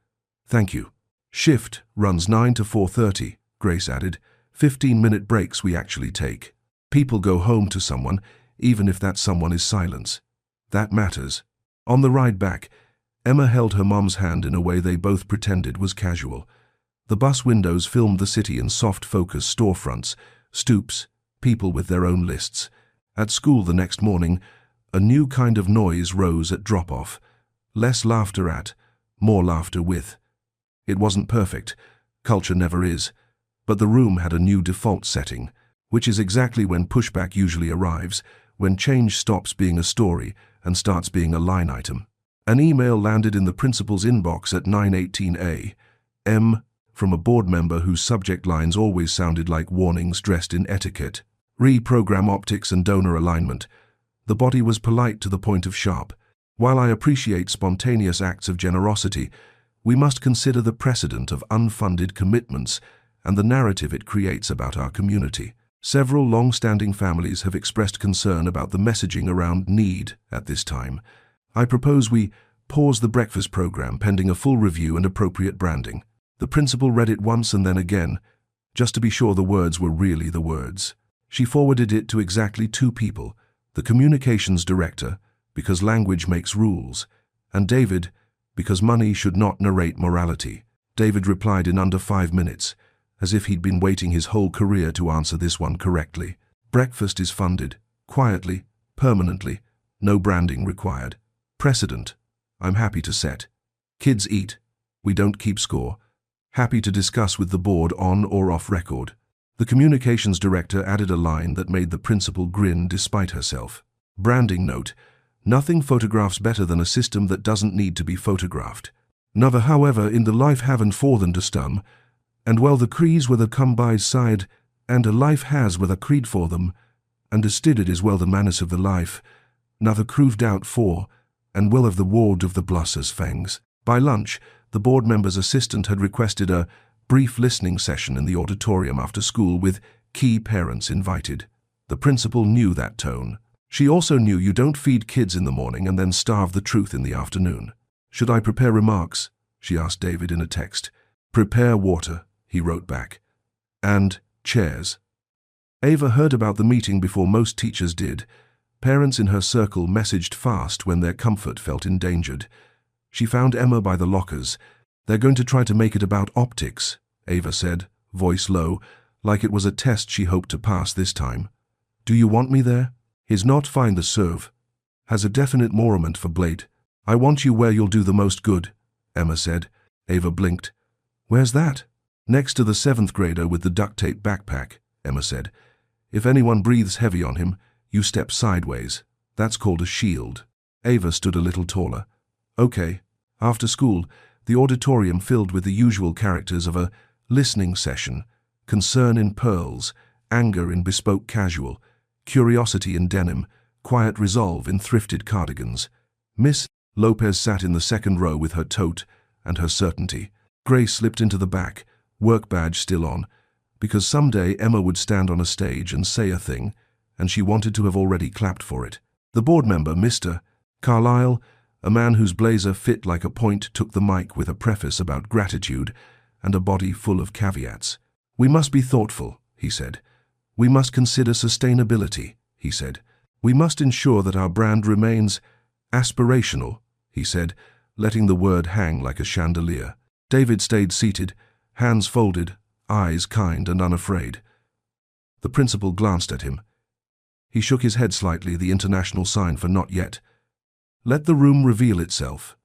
"Thank you." "Shift runs 9 to 4:30, Grace added. 15-minute breaks we actually take. People go home to someone, even if that someone is silence. That matters." On the ride back, Emma held her mom's hand in a way they both pretended was casual. The bus windows filmed the city in soft focus, storefronts, stoops, people with their own lists. At school the next morning, a new kind of noise rose at drop-off. Less laughter at, more laughter with. It wasn't perfect. Culture never is. But the room had a new default setting, which is exactly when pushback usually arrives, when change stops being a story and starts being a line item. An email landed in the principal's inbox at 9:18 a.m. from a board member whose subject lines always sounded like warnings dressed in etiquette. Reprogram optics and donor alignment. The body was polite to the point of sharp. "While I appreciate spontaneous acts of generosity, we must consider the precedent of unfunded commitments and the narrative it creates about our community. Several long-standing families have expressed concern about the messaging around need at this time. I propose we pause the breakfast program pending a full review and appropriate branding." The principal read it once and then again, just to be sure the words were really the words. She forwarded it to exactly 2 people, the communications director, because language makes rules, and David, because money should not narrate morality. David replied in under 5 minutes, as if he'd been waiting his whole career to answer this one correctly. "Breakfast is funded, quietly, permanently, no branding required. Precedent, I'm happy to set. Kids eat, we don't keep score. happy to discuss with the board on or off record. The communications director added a line that made the principal grin despite herself. Branding note: nothing photographs better than a system that doesn't need to be photographed. Never, however, in the life haven't for than to stum, and well the crees where the come by's side, and a life has with a creed for them, and astid it is well the manners of the life, neither croved out for, and well of the ward of the blusses fangs. By lunch, the board member's assistant had requested a brief listening session in the auditorium after school with key parents invited. The principal knew that tone. She also knew you don't feed kids in the morning and then starve the truth in the afternoon. Should I prepare remarks? She asked David in a text. Prepare water, he wrote back. And chairs. Ava heard about the meeting before most teachers did. Parents in her circle messaged fast when their comfort felt endangered. She found Emma by the lockers. They're going to try to make it about optics, Ava said, voice low, like it was a test she hoped to pass this time. Do you want me there? Is not fine the serve. Has a definite moorament for Blade. I want you where you'll do the most good, Emma said. Ava blinked. Where's that? Next to the 7th grader with the duct tape backpack, Emma said. If anyone breathes heavy on him, you step sideways. That's called a shield. Ava stood a little taller. Okay. After school, the auditorium filled with the usual characters of a listening session, concern in pearls, anger in bespoke casual, curiosity in denim, quiet resolve in thrifted cardigans. Miss Lopez sat in the 2nd row with her tote and her certainty. Grace slipped into the back, work badge still on, because someday Emma would stand on a stage and say a thing, and she wanted to have already clapped for it. The board member, Mr. Carlyle, a man whose blazer fit like a point, took the mic with a preface about gratitude and a body full of caveats. We must be thoughtful, he said. We must consider sustainability, he said. We must ensure that our brand remains aspirational, he said, letting the word hang like a chandelier. David stayed seated, hands folded, eyes kind and unafraid. The principal glanced at him. He shook his head slightly, the international sign for not yet. Let the room reveal itself.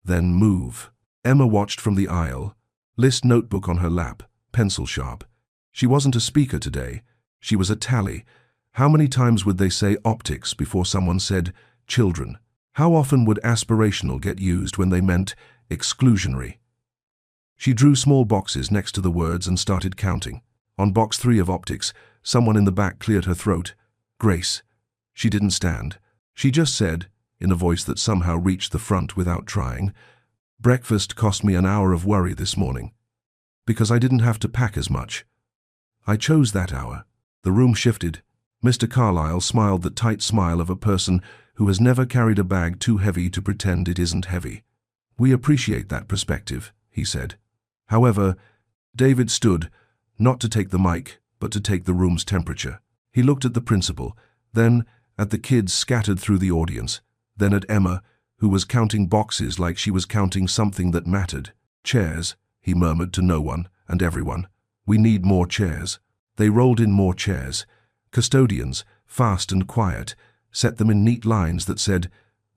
Then move. Emma watched from the aisle, list notebook on her lap, pencil sharp. She wasn't a speaker today. She was a tally. How many times would they say optics before someone said children? How often would aspirational get used when they meant exclusionary? She drew small boxes next to the words and started counting. On box 3 of optics, someone in the back cleared her throat. Grace. She didn't stand. She just said, in a voice that somehow reached the front without trying, breakfast cost me an hour of worry this morning, because I didn't have to pack as much. I chose that hour. The room shifted. Mr. Carlyle smiled the tight smile of a person who has never carried a bag too heavy to pretend it isn't heavy. We appreciate that perspective, he said. However, David stood, not to take the mic, but to take the room's temperature. He looked at the principal, then at the kids scattered through the audience, then at Emma, who was counting boxes like she was counting something that mattered. Chairs, he murmured to no one and everyone. We need more chairs. They rolled in more chairs. Custodians, fast and quiet, set them in neat lines that said,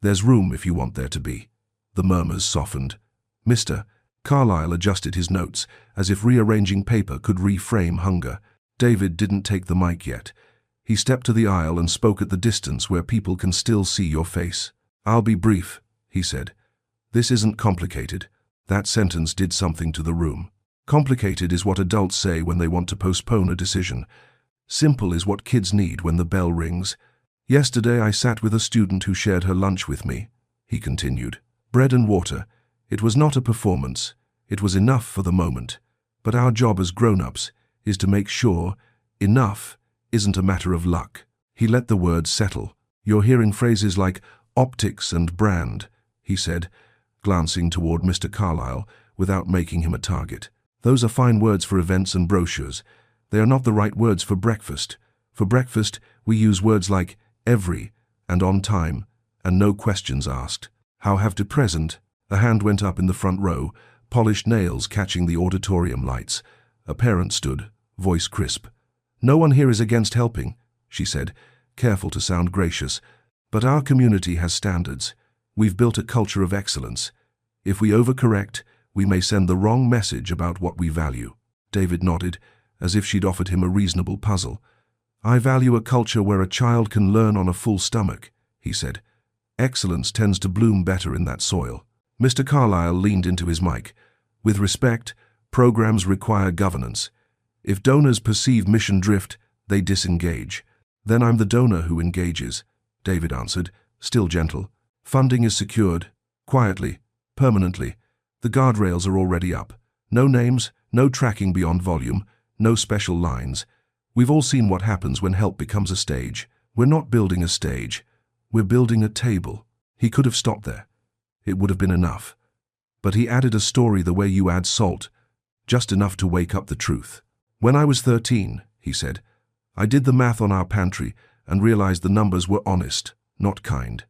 "There's room if you want there to be." The murmurs softened. Mr. Carlyle adjusted his notes, as if rearranging paper could reframe hunger. David didn't take the mic yet. He stepped to the aisle and spoke at the distance where people can still see your face. "I'll be brief," he said. "This isn't complicated." That sentence did something to the room. Complicated is what adults say when they want to postpone a decision. Simple is what kids need when the bell rings. "Yesterday I sat with a student who shared her lunch with me," he continued. "Bread and water. It was not a performance. It was enough for the moment. But our job as grown-ups is to make sure enough isn't a matter of luck." He let the words settle. "You're hearing phrases like optics and brand," he said, glancing toward Mr. Carlyle without making him a target. "Those are fine words for events and brochures. They are not the right words for breakfast. For breakfast, we use words like every and on time and no questions asked. How have to present?" A hand went up in the front row, polished nails catching the auditorium lights. A parent stood, voice crisp. "No one here is against helping," she said, careful to sound gracious. "But our community has standards. We've built a culture of excellence. If we overcorrect, We may send the wrong message about what we value. David nodded, as if she'd offered him a reasonable puzzle. I value a culture where a child can learn on a full stomach, he said. Excellence tends to bloom better in that soil. Mr. Carlyle leaned into his mic. With respect, programs require governance. If donors perceive mission drift, they disengage. Then I'm the donor who engages, David answered, still gentle. Funding is secured, quietly, permanently. The guardrails are already up. No names, no tracking beyond volume, no special lines. We've all seen what happens when help becomes a stage. We're not building a stage. We're building a table. He could have stopped there. It would have been enough. But he added a story the way you add salt, just enough to wake up the truth. When I was 13, he said, I did the math on our pantry and realized the numbers were honest, not kind.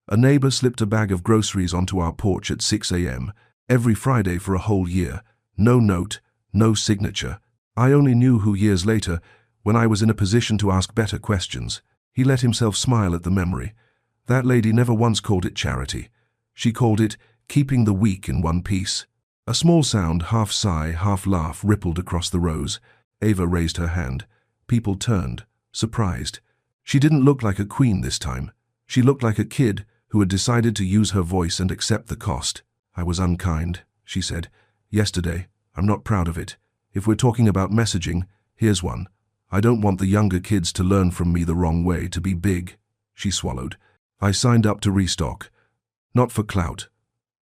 A neighbor slipped a bag of groceries onto our porch at 6 a.m. every Friday for a whole year. No note, no signature. I only knew who years later, when I was in a position to ask better questions. He let himself smile at the memory. That lady never once called it charity. She called it keeping the weak in one piece. A small sound, half sigh, half laugh, rippled across the rows. Ava raised her hand. People turned, surprised. She didn't look like a queen this time. She looked like a kid who had decided to use her voice and accept the cost. I was unkind, she said. Yesterday. I'm not proud of it. If we're talking about messaging, here's one. I don't want the younger kids to learn from me the wrong way, to be big. She swallowed. I signed up to restock. Not for clout.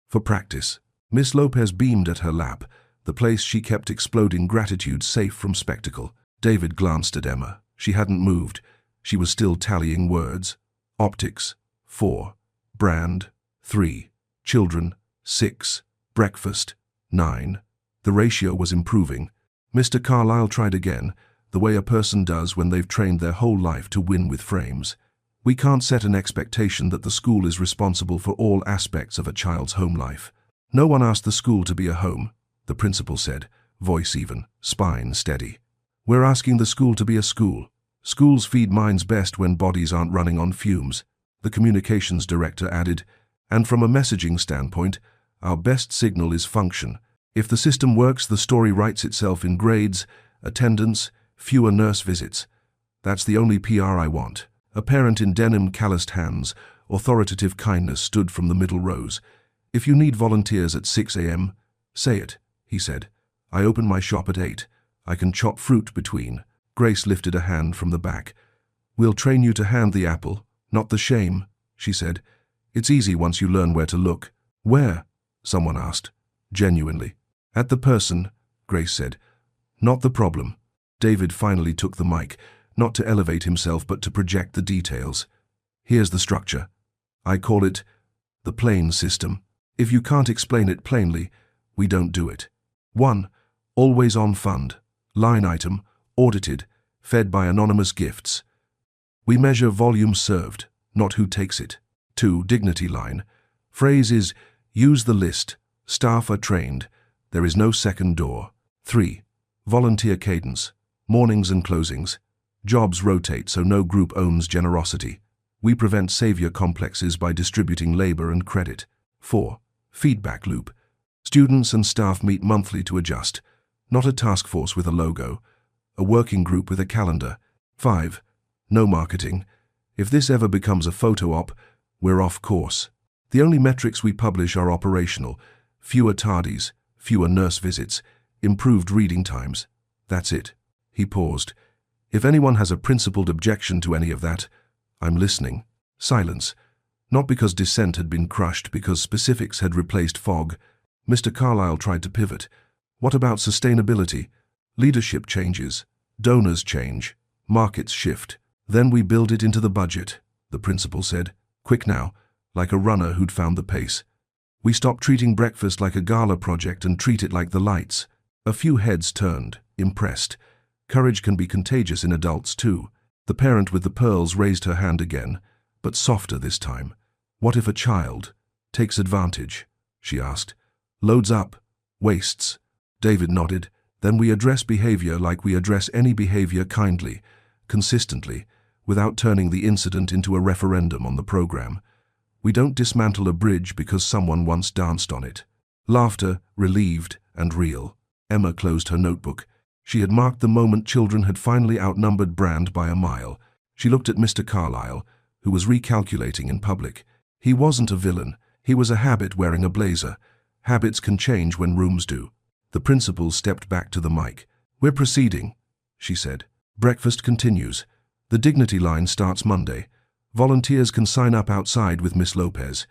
For practice. Miss Lopez beamed at her lap, the place she kept exploding gratitude safe from spectacle. David glanced at Emma. She hadn't moved. She was still tallying words. Optics, 4. Brand, 3. Children, 6. Breakfast, 9. The ratio was improving. Mr. Carlyle tried again, the way a person does when they've trained their whole life to win with frames. We can't set an expectation that the school is responsible for all aspects of a child's home life. No one asked the school to be a home, the principal said, voice even, spine steady. We're asking the school to be a school. Schools feed minds best when bodies aren't running on fumes, the communications director added, and from a messaging standpoint, our best signal is function. If the system works, the story writes itself in grades, attendance, fewer nurse visits. That's the only PR I want. A parent in denim, calloused hands, authoritative kindness stood from the middle rows. If you need volunteers at 6 a.m., say it, he said. I open my shop at 8. I can chop fruit between. Grace lifted a hand from the back. We'll train you to hand the apple, not the shame, she said. It's easy once you learn where to look. Where? Someone asked. Genuinely. At the person, Grace said. Not the problem. David finally took the mic, not to elevate himself but to project the details. Here's the structure. I call it the plain system. If you can't explain it plainly, we don't do it. 1. Always on fund. Line item, audited, fed by anonymous gifts. We measure volume served, not who takes it. 2. Dignity line. Phrase is, use the list. Staff are trained. There is no second door. 3. Volunteer cadence. Mornings and closings. Jobs rotate so no group owns generosity. We prevent savior complexes by distributing labor and credit. 4. Feedback loop. Students and staff meet monthly to adjust. Not a task force with a logo. A working group with a calendar. 5. No marketing. If this ever becomes a photo op, we're off course. The only metrics we publish are operational. Fewer tardies, fewer nurse visits, improved reading times. That's it. He paused. If anyone has a principled objection to any of that, I'm listening. Silence. Not because dissent had been crushed, because specifics had replaced fog. Mr. Carlyle tried to pivot. What about sustainability? Leadership changes. Donors change. Markets shift. Then we build it into the budget, the principal said. Quick now, like a runner who'd found the pace. We stop treating breakfast like a gala project and treat it like the lights. A few heads turned, impressed. Courage can be contagious in adults too. The parent with the pearls raised her hand again, but softer this time. What if a child takes advantage? She asked. Loads up, wastes. David nodded. Then we address behavior like we address any behavior, kindly, consistently, without turning the incident into a referendum on the program. We don't dismantle a bridge because someone once danced on it. Laughter, relieved and real. Emma closed her notebook. She had marked the moment children had finally outnumbered Brand by a mile. She looked at Mr. Carlyle, who was recalculating in public. He wasn't a villain. He was a habit wearing a blazer. Habits can change when rooms do. The principal stepped back to the mic. "We're proceeding," she said. "Breakfast continues. The dignity line starts Monday. Volunteers can sign up outside with Miss Lopez.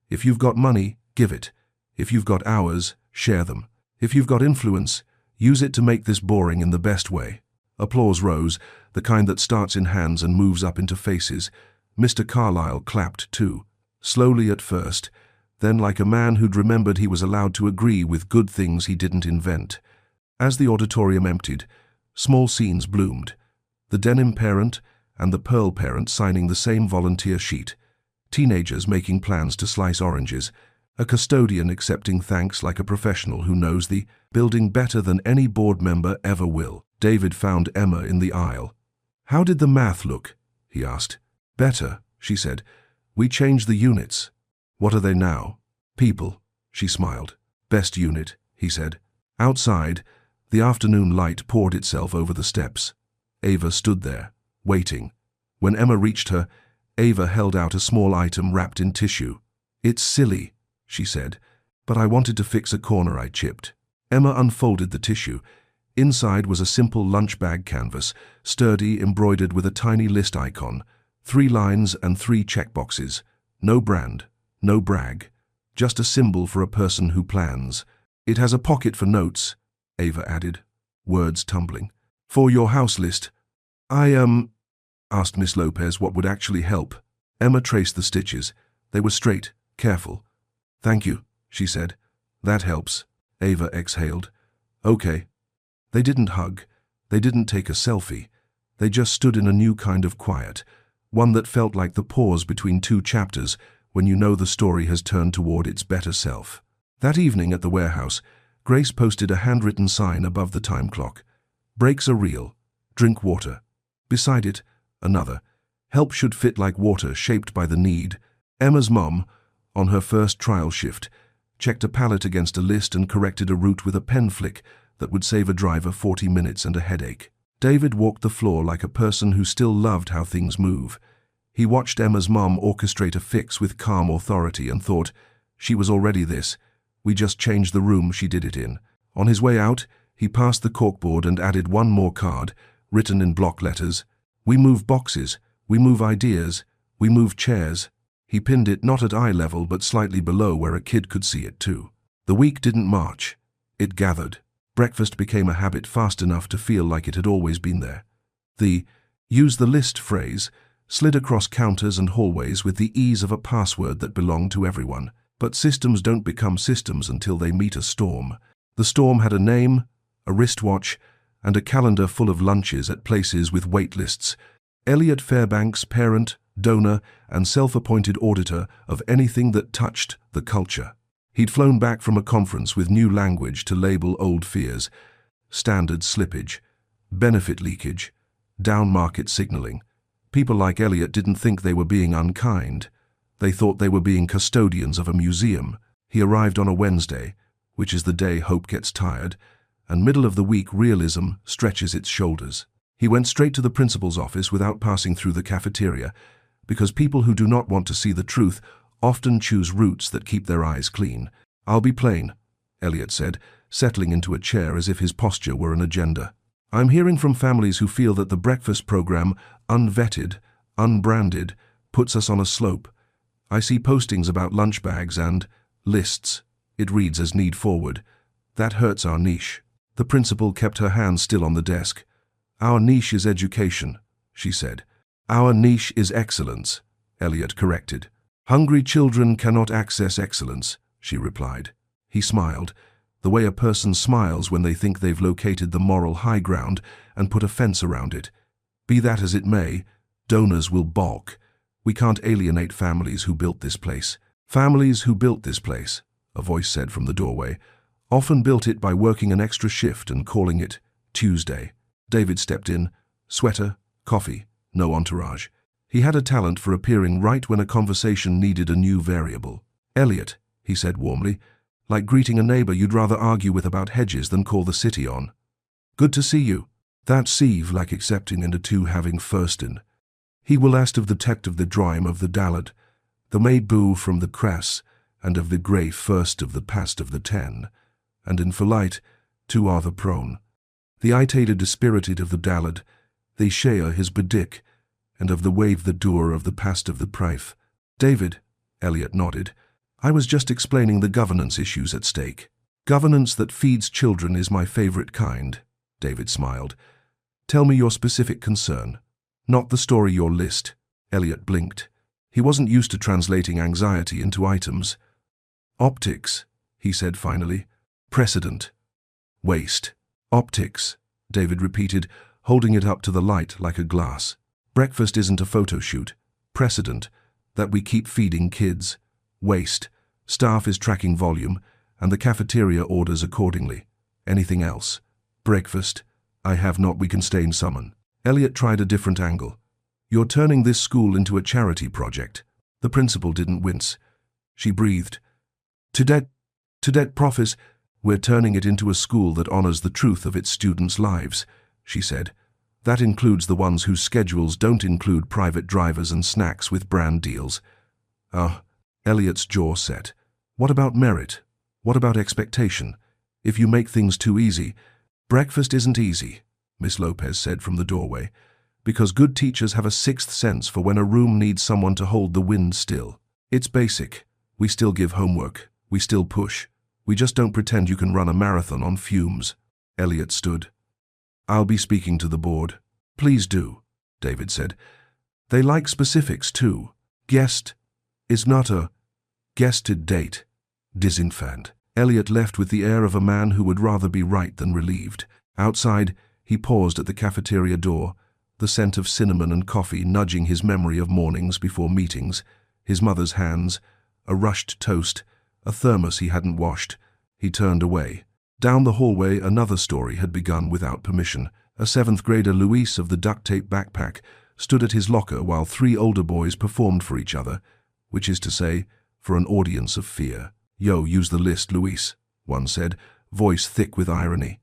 If you've got money, give it. If you've got hours, share them. If you've got influence, use it to make this boring in the best way." Applause rose, the kind that starts in hands and moves up into faces. Mr. Carlyle clapped too, slowly at first, then like a man who'd remembered he was allowed to agree with good things he didn't invent. As the auditorium emptied, small scenes bloomed. The denim parent and the pearl parent signing the same volunteer sheet. Teenagers making plans to slice oranges. A custodian accepting thanks like a professional who knows the building better than any board member ever will. David found Emma in the aisle. "How did the math look?" he asked. "Better," she said. "We changed the units." "What are they now?" "People," she smiled. "Best unit," he said. Outside, the afternoon light poured itself over the steps. Ava stood there, waiting. When Emma reached her, Ava held out a small item wrapped in tissue. "It's silly," she said, "but I wanted to fix a corner I chipped." Emma unfolded the tissue. Inside was a simple lunch bag canvas, sturdy, embroidered with a tiny list icon, 3 lines and 3 checkboxes. No brand, no brag, just a symbol for a person who plans. "It has a pocket for notes," Ava added, words tumbling. "For your house list." I asked Miss Lopez what would actually help. Emma traced the stitches. They were straight, careful. "Thank you," she said. "That helps." Ava exhaled. "Okay." They didn't hug. They didn't take a selfie. They just stood in a new kind of quiet, one that felt like the pause between 2 chapters when you know the story has turned toward its better self. That evening at the warehouse, Grace posted a handwritten sign above the time clock. "Breaks are real. Drink water." Beside it, another. "Help should fit like water shaped by the need." Emma's mom, on her first trial shift, checked a pallet against a list and corrected a route with a pen flick that would save a driver 40 minutes and a headache. David walked the floor like a person who still loved how things move. He watched Emma's mom orchestrate a fix with calm authority and thought, she was already this. We just changed the room she did it in. On his way out, he passed the corkboard and added one more card, written in block letters. "We move boxes, we move ideas, we move chairs." He pinned it not at eye level but slightly below where a kid could see it too. The week didn't march. It gathered. Breakfast became a habit fast enough to feel like it had always been there. The "use the list" phrase slid across counters and hallways with the ease of a password that belonged to everyone. But systems don't become systems until they meet a storm. The storm had a name, a wristwatch, and a calendar full of lunches at places with wait lists. Elliot Fairbanks, parent, donor, and self-appointed auditor of anything that touched the culture. He'd flown back from a conference with new language to label old fears. Standard slippage, benefit leakage, down-market signaling. People like Elliot didn't think they were being unkind. They thought they were being custodians of a museum. He arrived on a Wednesday, which is the day hope gets tired, and middle of the week realism stretches its shoulders. He went straight to the principal's office without passing through the cafeteria, because people who do not want to see the truth often choose routes that keep their eyes clean. "I'll be plain," Elliot said, settling into a chair as if his posture were an agenda. "I'm hearing from families who feel that the breakfast program, unvetted, unbranded, puts us on a slope. I see postings about lunch bags and lists. It reads as need forward. That hurts our niche." The principal kept her hand still on the desk. "Our niche is education," she said. "Our niche is excellence," Elliot corrected. "Hungry children cannot access excellence," she replied. He smiled, the way a person smiles when they think they've located the moral high ground and put a fence around it. "Be that as it may, donors will balk. We can't alienate families who built this place." "Families who built this place," a voice said from the doorway, "often built it by working an extra shift and calling it Tuesday." David stepped in, sweater, coffee, no entourage. He had a talent for appearing right when a conversation needed a new variable. "Elliot," he said warmly, Like greeting a neighbor you'd rather argue with about hedges than call the city on. Good to see you. That sieve like accepting and the two having firsten. He will asked of the techt of the droim of the dallad, the maid boo from the cress, and of the grey first of the past of the ten, and in philite, two are the prone. The itated dispirited of the dallad, they share his bedick, and of the wave the doer of the past of the prife. David, Elliot nodded, I was just explaining the governance issues at stake. Governance that feeds children is my favorite kind, David smiled. Tell me your specific concern. Not the story your list. Elliot blinked. He wasn't used to translating anxiety into items. Optics, he said finally. Precedent. Waste. Optics, David repeated, holding it up to the light like a glass. Breakfast isn't a photo shoot. Precedent. That we keep feeding kids. Waste. Staff is tracking volume, and the cafeteria orders accordingly. Anything else? Breakfast. I have not we can stay in summon. Elliot tried a different angle. You're turning this school into a charity project. The principal didn't wince. She breathed. To det profis, we're turning it into a school that honors the truth of its students' lives, she said. That includes the ones whose schedules don't include private drivers and snacks with brand deals. Elliot's jaw set. What about merit? What about expectation? If you make things too easy. Breakfast isn't easy, Miss Lopez said from the doorway, because good teachers have a sixth sense for when a room needs someone to hold the wind still. It's basic. We still give homework. We still push. We just don't pretend you can run a marathon on fumes. Elliot stood. I'll be speaking to the board. Please do, David said. They like specifics too. Guest is not a guested date. Disinfant. Elliot left with the air of a man who would rather be right than relieved. Outside, he paused at the cafeteria door, the scent of cinnamon and coffee nudging his memory of mornings before meetings, his mother's hands, a rushed toast, a thermos he hadn't washed. He turned away. Down the hallway, another story had begun without permission. A seventh grader, Luis of the duct-tape backpack, stood at his locker while three older boys performed for each other, which is to say, for an audience of fear. Yo, use the list, Luis, one said, voice thick with irony.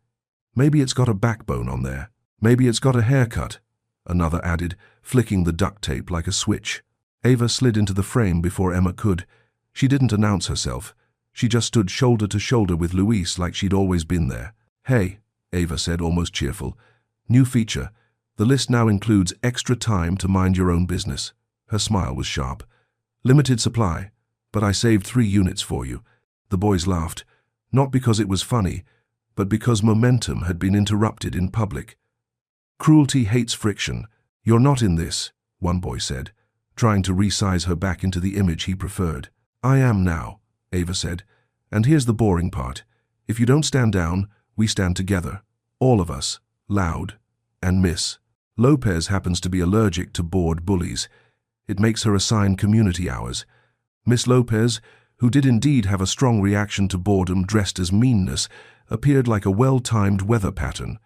Maybe it's got a backbone on there. Maybe it's got a haircut, another added, flicking the duct tape like a switch. Ava slid into the frame before Emma could. She didn't announce herself. She just stood shoulder to shoulder with Luis like she'd always been there. Hey, Ava said, almost cheerful. New feature. The list now includes extra time to mind your own business. Her smile was sharp. Limited supply, but I saved 3 units for you. The boys laughed, not because it was funny, but because momentum had been interrupted in public. Cruelty hates friction. You're not in this, one boy said, trying to resize her back into the image he preferred. I am now, Ava said, and here's the boring part. If you don't stand down, we stand together. All of us, loud, and Miss Lopez happens to be allergic to bored bullies. It makes her assign community hours. Miss Lopez, who did indeed have a strong reaction to boredom dressed as meanness, appeared like a well-timed weather pattern.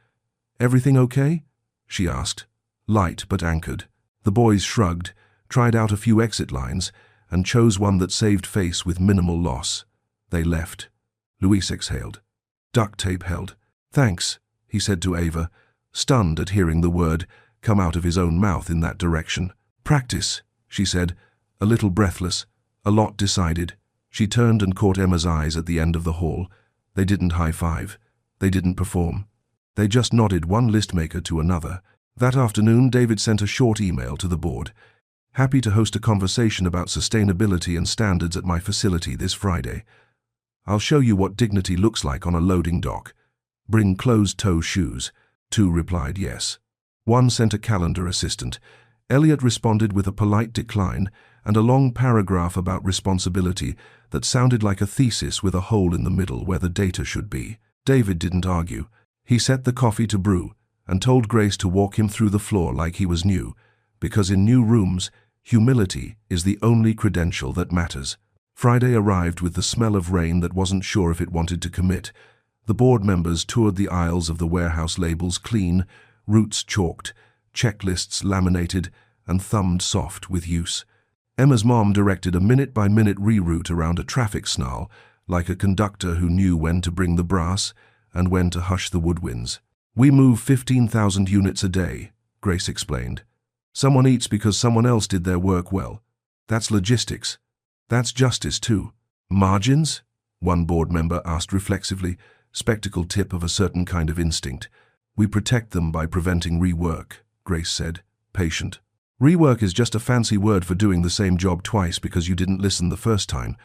Everything okay? She asked, light but anchored. The boys shrugged, tried out a few exit lines, and chose one that saved face with minimal loss. They left. Luis exhaled. Duct tape held. Thanks, he said to Ava, stunned at hearing the word come out of his own mouth in that direction. Practice, she said, a little breathless, a lot decided. She turned and caught Emma's eyes at the end of the hall. They didn't high-five. They didn't perform. They just nodded one list-maker to another. That afternoon, David sent a short email to the board. Happy to host a conversation about sustainability and standards at my facility this Friday. I'll show you what dignity looks like on a loading dock. Bring closed-toe shoes. 2 replied yes. 1 sent a calendar assistant. Elliot responded with a polite decline and a long paragraph about responsibility that sounded like a thesis with a hole in the middle where the data should be. David didn't argue. He set the coffee to brew and told Grace to walk him through the floor like he was new, because in new rooms, humility is the only credential that matters. Friday arrived with the smell of rain that wasn't sure if it wanted to commit. The board members toured the aisles of the warehouse, labels clean, routes chalked, checklists laminated, and thumbed soft with use. Emma's mom directed a minute-by-minute reroute around a traffic snarl, like a conductor who knew when to bring the brass and when to hush the woodwinds. "We move 15,000 units a day," Grace explained. "Someone eats because someone else did their work well. That's logistics. That's justice too." "Margins?" one board member asked reflexively, spectacled tip of a certain kind of instinct. "We protect them by preventing rework," Grace said, patient. "Rework is just a fancy word for doing the same job twice because you didn't listen the first time."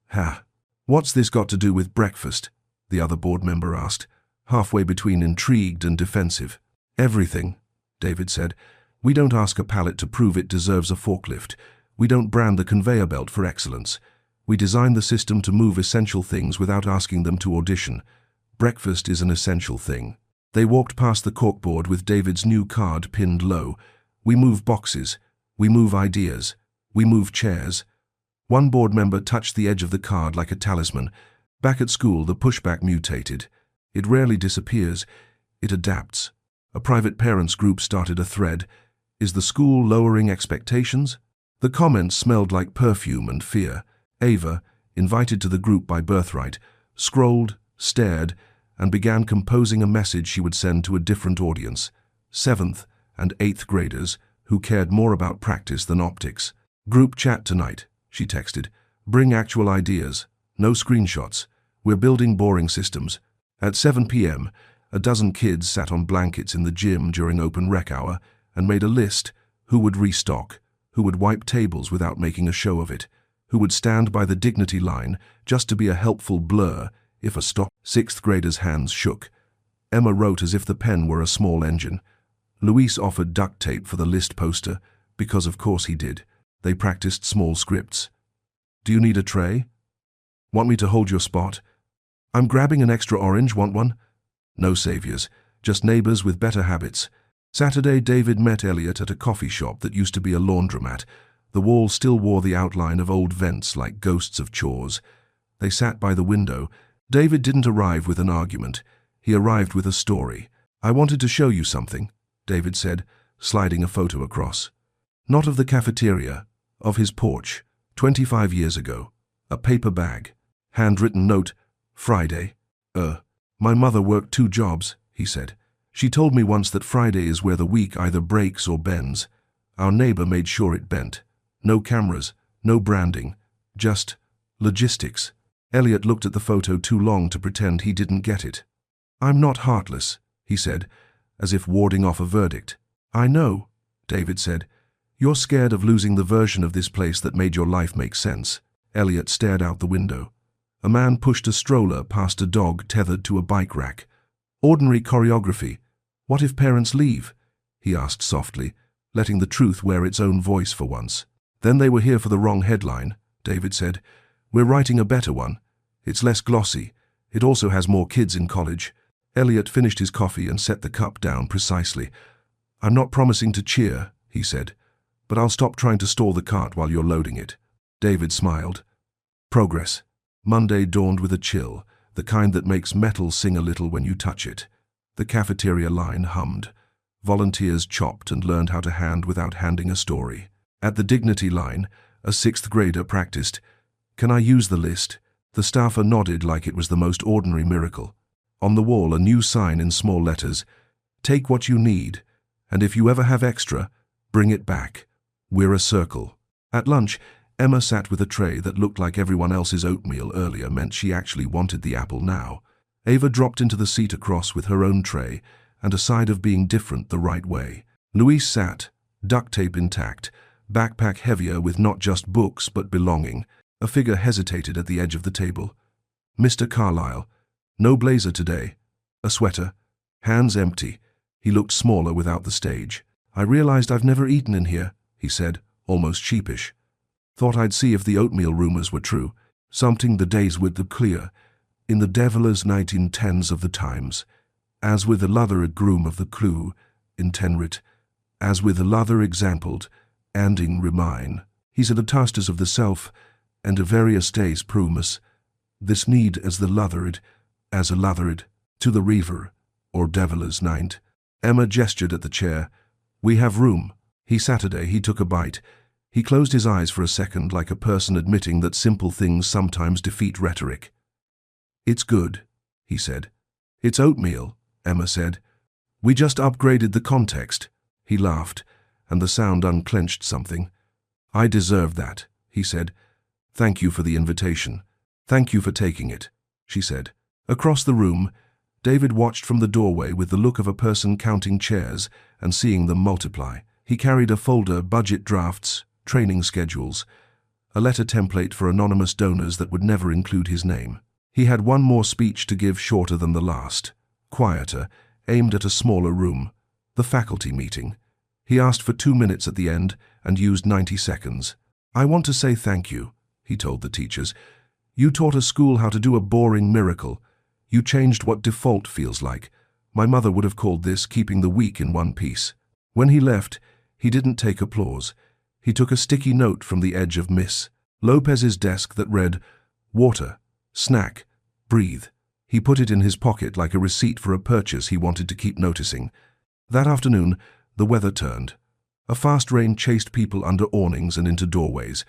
"Ha. What's this got to do with breakfast?" the other board member asked, halfway between intrigued and defensive. "Everything," David said. "We don't ask a pallet to prove it deserves a forklift. We don't brand the conveyor belt for excellence. We design the system to move essential things without asking them to audition. Breakfast is an essential thing." They walked past the corkboard with David's new card pinned low. "We move boxes. We move ideas. We move chairs." One board member touched the edge of the card like a talisman. Back at school, the pushback mutated. It rarely disappears. It adapts. A private parents group started a thread. "Is the school lowering expectations?" The comments smelled like perfume and fear. Ava, invited to the group by birthright, scrolled, stared, and began composing a message she would send to a different audience. 7th and 8th graders who cared more about practice than optics. "Group chat tonight," she texted. "Bring actual ideas. No screenshots. We're building boring systems." At 7 p.m., a dozen kids sat on blankets in the gym during open rec hour and made a list: who would restock, who would wipe tables without making a show of it, who would stand by the dignity line just to be a helpful blur if a stop. 6th graders' hands shook. Emma wrote as if the pen were a small engine. Luis offered duct tape for the list poster, because of course he did. They practiced small scripts. "Do you need a tray? Want me to hold your spot? I'm grabbing an extra orange, want one?" No saviors, just neighbors with better habits. Saturday, David met Elliot at a coffee shop that used to be a laundromat. The wall still wore the outline of old vents like ghosts of chores. They sat by the window. David didn't arrive with an argument. He arrived with a story. "I wanted to show you something," David said, sliding a photo across. "Not of the cafeteria, of his porch, 25 years ago. A paper bag. Handwritten note, Friday. My mother worked 2 jobs," he said. "She told me once that Friday is where the week either breaks or bends. Our neighbor made sure it bent. No cameras, no branding, just logistics." Elliot looked at the photo too long to pretend he didn't get it. "I'm not heartless," he said, as if warding off a verdict. "I know," David said. "You're scared of losing the version of this place that made your life make sense." Elliot stared out the window. A man pushed a stroller past a dog tethered to a bike rack. "Ordinary choreography. What if parents leave?" he asked softly, letting the truth wear its own voice for once. "Then they were here for the wrong headline," David said. "We're writing a better one. It's less glossy. It also has more kids in college." Elliot finished his coffee and set the cup down precisely. "I'm not promising to cheer," he said, "but I'll stop trying to stall the cart while you're loading it." David smiled. Progress. Monday dawned with a chill, the kind that makes metal sing a little when you touch it. The cafeteria line hummed. Volunteers chopped and learned how to hand without handing a story. At the dignity line, a 6th grader practiced, "Can I use the list?" The staffer nodded like it was the most ordinary miracle. On the wall, a new sign in small letters, "Take what you need, and if you ever have extra, bring it back. We're a circle." At lunch, Emma sat with a tray that looked like everyone else's oatmeal earlier meant she actually wanted the apple now. Ava dropped into the seat across with her own tray and a side of being different the right way. Luis sat, duct tape intact, backpack heavier with not just books but belonging. A figure hesitated at the edge of the table. "Mr. Carlyle. No blazer today. A sweater. Hands empty." He looked smaller without the stage. "I realized I've never eaten in here," he said, almost sheepish. "Thought I'd see if the oatmeal rumors were true. Something the days with the clear. In the devilers 1910s of the times. As with the lother groom of the clue, in tenrit. As with the lother exampled, anding remine. He's a the tasters of the self, and a various days prumus. This need as the lothered, as a lothered, to the reaver, or devilers night." Emma gestured at the chair. "We have room." He took a bite. He closed his eyes for a second like a person admitting that simple things sometimes defeat rhetoric. "It's good," he said. "It's oatmeal," Emma said. "We just upgraded the context." He laughed, and the sound unclenched something. "I deserve that," he said. "Thank you for the invitation." "Thank you for taking it," she said. Across the room, David watched from the doorway with the look of a person counting chairs and seeing them multiply. He carried a folder, budget drafts, training schedules, a letter template for anonymous donors that would never include his name. He had one more speech to give, shorter than the last, quieter, aimed at a smaller room, the faculty meeting. He asked for 2 minutes at the end and used 90 seconds. "I want to say thank you," he told the teachers. "You taught a school how to do a boring miracle. You changed what default feels like. My mother would have called this keeping the weak in one piece." When he left, he didn't take applause. He took a sticky note from the edge of Miss Lopez's desk that read, "Water, snack, breathe." He put it in his pocket like a receipt for a purchase he wanted to keep noticing. That afternoon, the weather turned. A fast rain chased people under awnings and into doorways.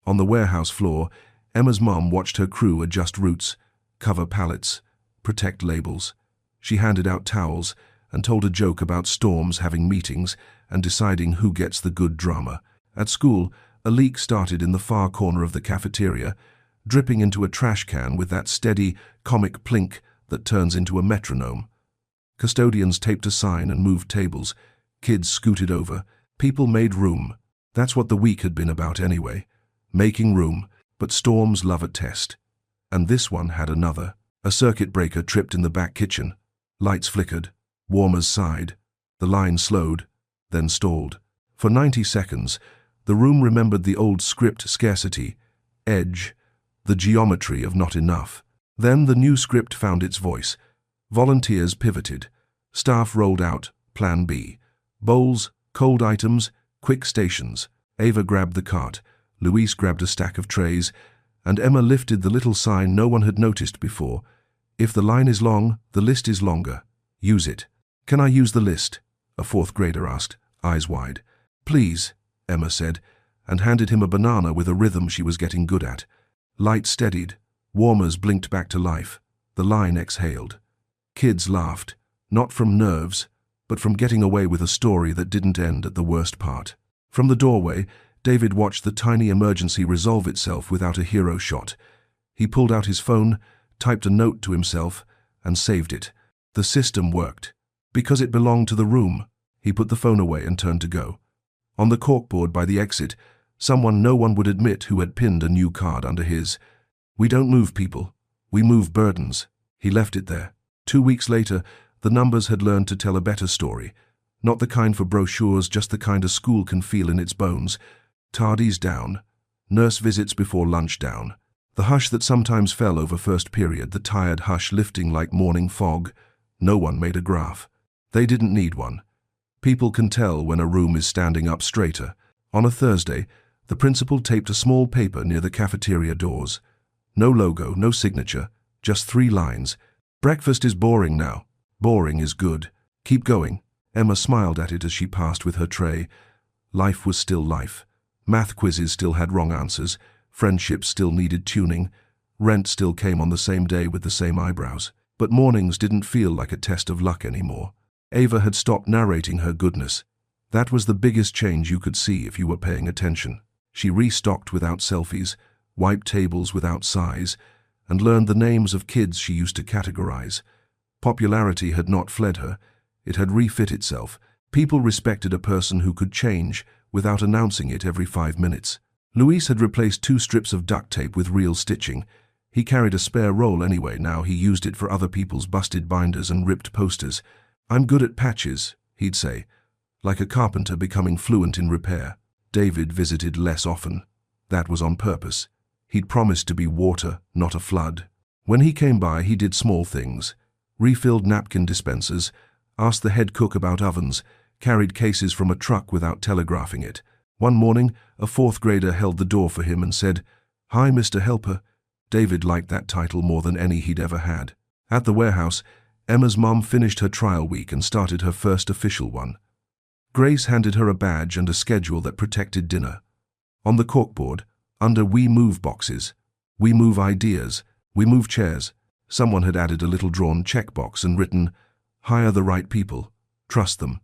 On the warehouse floor, Emma's mom watched her crew adjust routes, cover pallets, protect labels. She handed out towels and told a joke about storms having meetings and deciding who gets the good drama. At school, a leak started in the far corner of the cafeteria, dripping into a trash can with that steady, comic plink that turns into a metronome. Custodians taped a sign and moved tables. Kids scooted over. People made room. That's what the week had been about anyway. Making room. But storms love a test. And this one had another. A circuit breaker tripped in the back kitchen. Lights flickered. Warmers sighed. The line slowed, then stalled. For 90 seconds, the room remembered the old script: scarcity, edge, the geometry of not enough. Then the new script found its voice. Volunteers pivoted. Staff rolled out Plan B. Bowls, cold items, quick stations. Ava grabbed the cart. Luis grabbed a stack of trays, and Emma lifted the little sign no one had noticed before. "If the line is long, the list is longer. Use it." "Can I use the list?" a fourth grader asked, eyes wide. "Please," Emma said, and handed him a banana with a rhythm she was getting good at. Lights steadied. Warmers blinked back to life. The line exhaled. Kids laughed, not from nerves, but from getting away with a story that didn't end at the worst part. From the doorway, David watched the tiny emergency resolve itself without a hero shot. He pulled out his phone, typed a note to himself, and saved it. The system worked. Because it belonged to the room. He put the phone away and turned to go. On the corkboard by the exit, someone no one would admit who had pinned a new card under his. "We don't move people. We move burdens." He left it there. 2 weeks later, the numbers had learned to tell a better story. Not the kind for brochures, just the kind a school can feel in its bones. Tardies down. Nurse visits before lunch down. The hush that sometimes fell over first period, the tired hush lifting like morning fog. No one made a graph. They didn't need one. People can tell when a room is standing up straighter. On a Thursday, the principal taped a small paper near the cafeteria doors. No logo, no signature, just 3 lines. "Breakfast is boring now. Boring is good. Keep going." Emma smiled at it as she passed with her tray. Life was still life. Math quizzes still had wrong answers. Friendships still needed tuning. Rent still came on the same day with the same eyebrows. But mornings didn't feel like a test of luck anymore. Ava had stopped narrating her goodness. That was the biggest change you could see if you were paying attention. She restocked without selfies, wiped tables without sighs, and learned the names of kids she used to categorize. Popularity had not fled her. It had refit itself. People respected a person who could change without announcing it every 5 minutes. Luis had replaced 2 strips of duct tape with real stitching. He carried a spare roll anyway. Now he used it for other people's busted binders and ripped posters. "I'm good at patches," he'd say, like a carpenter becoming fluent in repair. David visited less often. That was on purpose. He'd promised to be water, not a flood. When he came by, he did small things. Refilled napkin dispensers, asked the head cook about ovens, carried cases from a truck without telegraphing it. One morning, a 4th grader held the door for him and said, "Hi, Mr. Helper." David liked that title more than any he'd ever had. At the warehouse, Emma's mom finished her trial week and started her first official one. Grace handed her a badge and a schedule that protected dinner. On the corkboard, under "We Move" boxes, "We move ideas, we move chairs." Someone had added a little drawn checkbox and written, "Hire the right people. Trust them."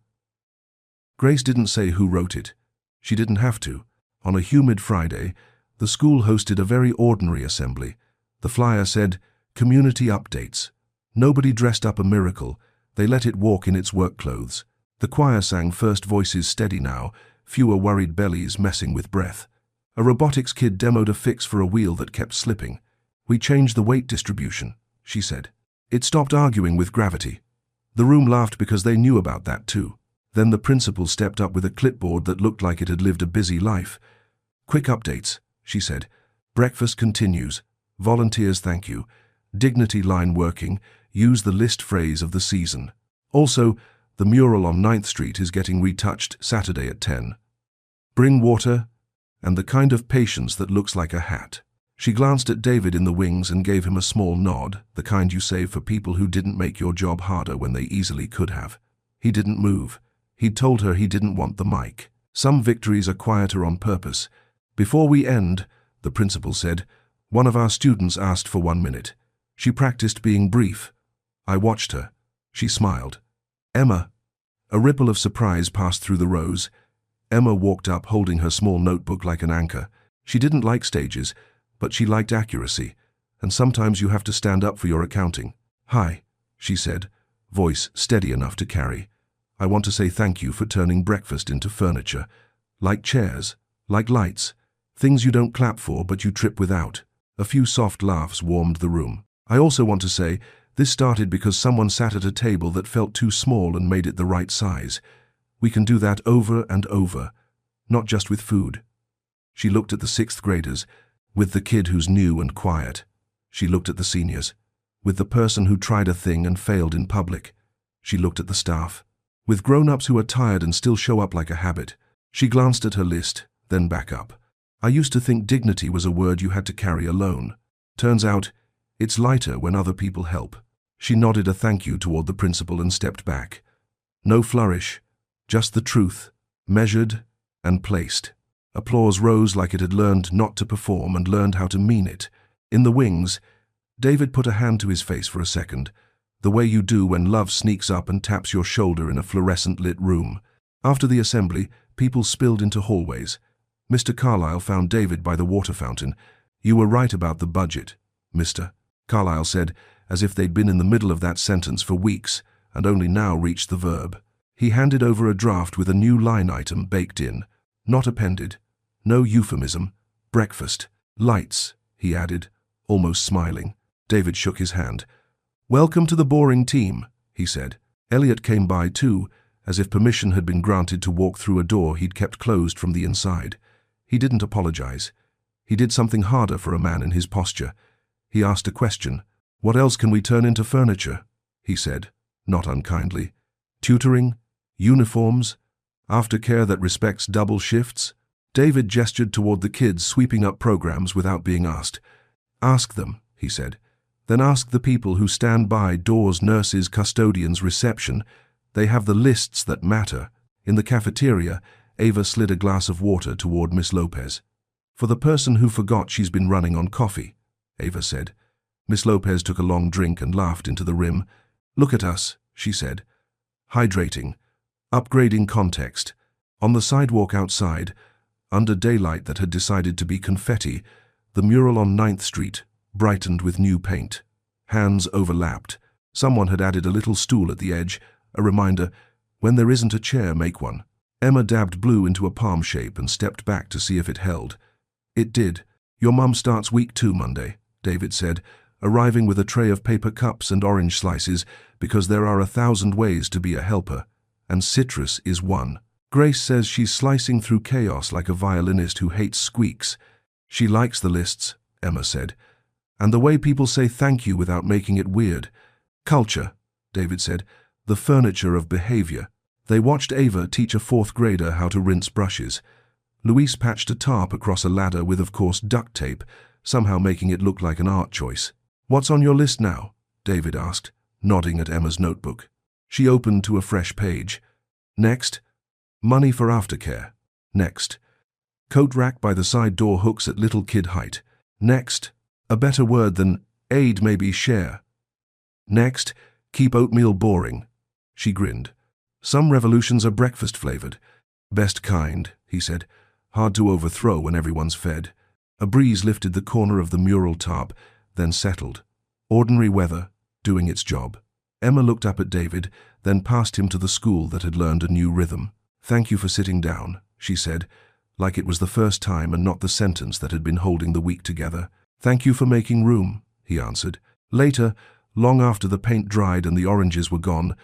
Grace didn't say who wrote it. She didn't have to. On a humid Friday, the school hosted a very ordinary assembly. The flyer said, "Community updates." Nobody dressed up a miracle. They let it walk in its work clothes. The choir sang First Voices Steady Now, fewer worried bellies messing with breath. A robotics kid demoed a fix for a wheel that kept slipping. "We changed the weight distribution," she said. It stopped arguing with gravity. The room laughed because they knew about that too. Then the principal stepped up with a clipboard that looked like it had lived a busy life. "Quick updates," she said. "Breakfast continues. Volunteers thank you. Dignity line working. Use the list phrase of the season. Also, the mural on 9th Street is getting retouched Saturday at 10. Bring water and the kind of patience that looks like a hat." She glanced at David in the wings and gave him a small nod, the kind you save for people who didn't make your job harder when they easily could have. He didn't move. He'd told her he didn't want the mic. Some victories are quieter on purpose. "Before we end," the principal said, "one of our students asked for 1 minute. She practiced being brief. I watched her. She smiled. Emma." A ripple of surprise passed through the rows. Emma walked up holding her small notebook like an anchor. She didn't like stages, but she liked accuracy, and sometimes you have to stand up for your accounting. "Hi," she said, voice steady enough to carry. "I want to say thank you for turning breakfast into furniture. Like chairs, like lights, things you don't clap for but you trip without." A few soft laughs warmed the room. "I also want to say, this started because someone sat at a table that felt too small and made it the right size. We can do that over and over, not just with food." She looked at the 6th graders, with the kid who's new and quiet. She looked at the seniors, with the person who tried a thing and failed in public. She looked at the staff, with grown-ups who are tired and still show up like a habit. She glanced at her list, then back up. "I used to think dignity was a word you had to carry alone. Turns out, it's lighter when other people help." She nodded a thank you toward the principal and stepped back. No flourish, just the truth, measured and placed. Applause rose like it had learned not to perform and learned how to mean it. In the wings, David put a hand to his face for a second, the way you do when love sneaks up and taps your shoulder in a fluorescent-lit room. After the assembly, people spilled into hallways. Mr. Carlyle found David by the water fountain. "You were right about the budget, Mr." Carlyle said, as if they'd been in the middle of that sentence for weeks and only now reached the verb. He handed over a draft with a new line item baked in, not appended. No euphemism. "Breakfast. Lights," he added, almost smiling. David shook his hand. "Welcome to the boring team," he said. Elliot came by too, as if permission had been granted to walk through a door he'd kept closed from the inside. He didn't apologize. He did something harder for a man in his posture. He asked a question. "What else can we turn into furniture?" he said, not unkindly. "Tutoring? Uniforms? Aftercare that respects double shifts?" David gestured toward the kids sweeping up programs without being asked. "Ask them," he said. "Then ask the people who stand by doors, nurses, custodians, reception. They have the lists that matter." In the cafeteria, Ava slid a glass of water toward Miss Lopez. "For the person who forgot she's been running on coffee," Ava said. Miss Lopez took a long drink and laughed into the rim. "Look at us," she said. "Hydrating. Upgrading context." On the sidewalk outside, under daylight that had decided to be confetti, the mural on 9th Street brightened with new paint. Hands overlapped. Someone had added a little stool at the edge, a reminder, when there isn't a chair, make one. Emma dabbed blue into a palm shape and stepped back to see if it held. It did. "Your mum starts week 2 Monday," David said, arriving with a tray of paper cups and orange slices, because there are 1,000 ways to be a helper, and citrus is one. Grace says she's slicing through chaos like a violinist who hates squeaks. "She likes the lists," Emma said, "and the way people say thank you without making it weird. Culture," David said, "the furniture of behavior." They watched Ava teach a 4th grader how to rinse brushes. Luis patched a tarp across a ladder with, of course, duct tape, somehow making it look like an art choice. "What's on your list now?" David asked, nodding at Emma's notebook. She opened to a fresh page. "Next, money for aftercare. Next, coat rack by the side door hooks at little kid height. Next, a better word than aid maybe share. Next, keep oatmeal boring. She grinned. Some revolutions are breakfast-flavored. Best kind, he said. Hard to overthrow when everyone's fed. A breeze lifted the corner of the mural tarp, then settled. Ordinary weather, doing its job. Emma looked up at David, then past him to the school that had learned a new rhythm. Thank you for sitting down, she said, like it was the first time and not the sentence that had been holding the week together. Thank you for making room, he answered. Later, long after the paint dried and the oranges were gone,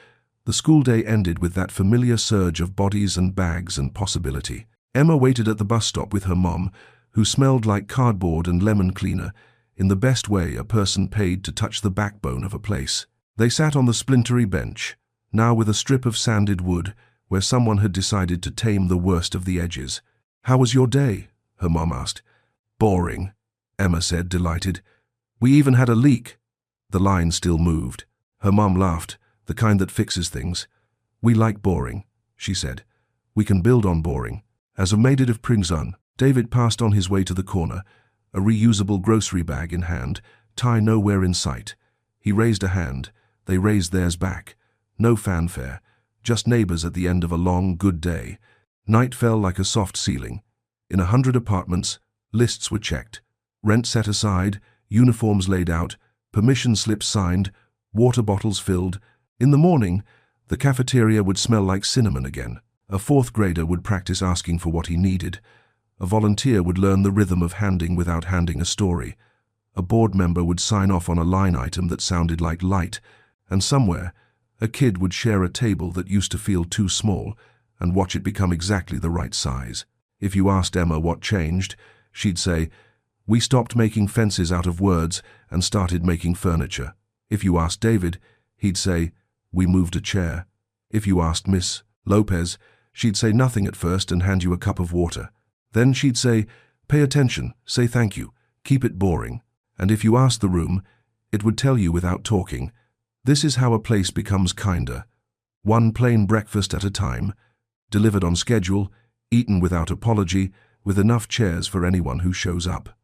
the school day ended with that familiar surge of bodies and bags and possibility. Emma waited at the bus stop with her mom, who smelled like cardboard and lemon cleaner, in the best way a person paid to touch the backbone of a place. They sat on the splintery bench, now with a strip of sanded wood, where someone had decided to tame the worst of the edges. How was your day? Her mom asked. Boring, Emma said, delighted. We even had a leak. The line still moved. Her mom laughed, the kind that fixes things. We like boring, she said. We can build on boring. As a maid of Pringzun, David passed on his way to the corner, a reusable grocery bag in hand, tie nowhere in sight. He raised a hand. They raised theirs back. No fanfare, just neighbors at the end of a long, good day. Night fell like a soft ceiling. In 100 apartments, lists were checked. Rent set aside, uniforms laid out, permission slips signed, water bottles filled. In the morning, the cafeteria would smell like cinnamon again. A fourth grader would practice asking for what he needed. A volunteer would learn the rhythm of handing without handing a story. A board member would sign off on a line item that sounded like light, and somewhere, a kid would share a table that used to feel too small and watch it become exactly the right size. If you asked Emma what changed, she'd say, we stopped making fences out of words and started making furniture. If you asked David, he'd say, we moved a chair. If you asked Miss Lopez, she'd say nothing at first and hand you a cup of water. Then she'd say, pay attention, say thank you, keep it boring. And if you asked the room, it would tell you without talking. This is how a place becomes kinder. One plain breakfast at a time, delivered on schedule, eaten without apology, with enough chairs for anyone who shows up.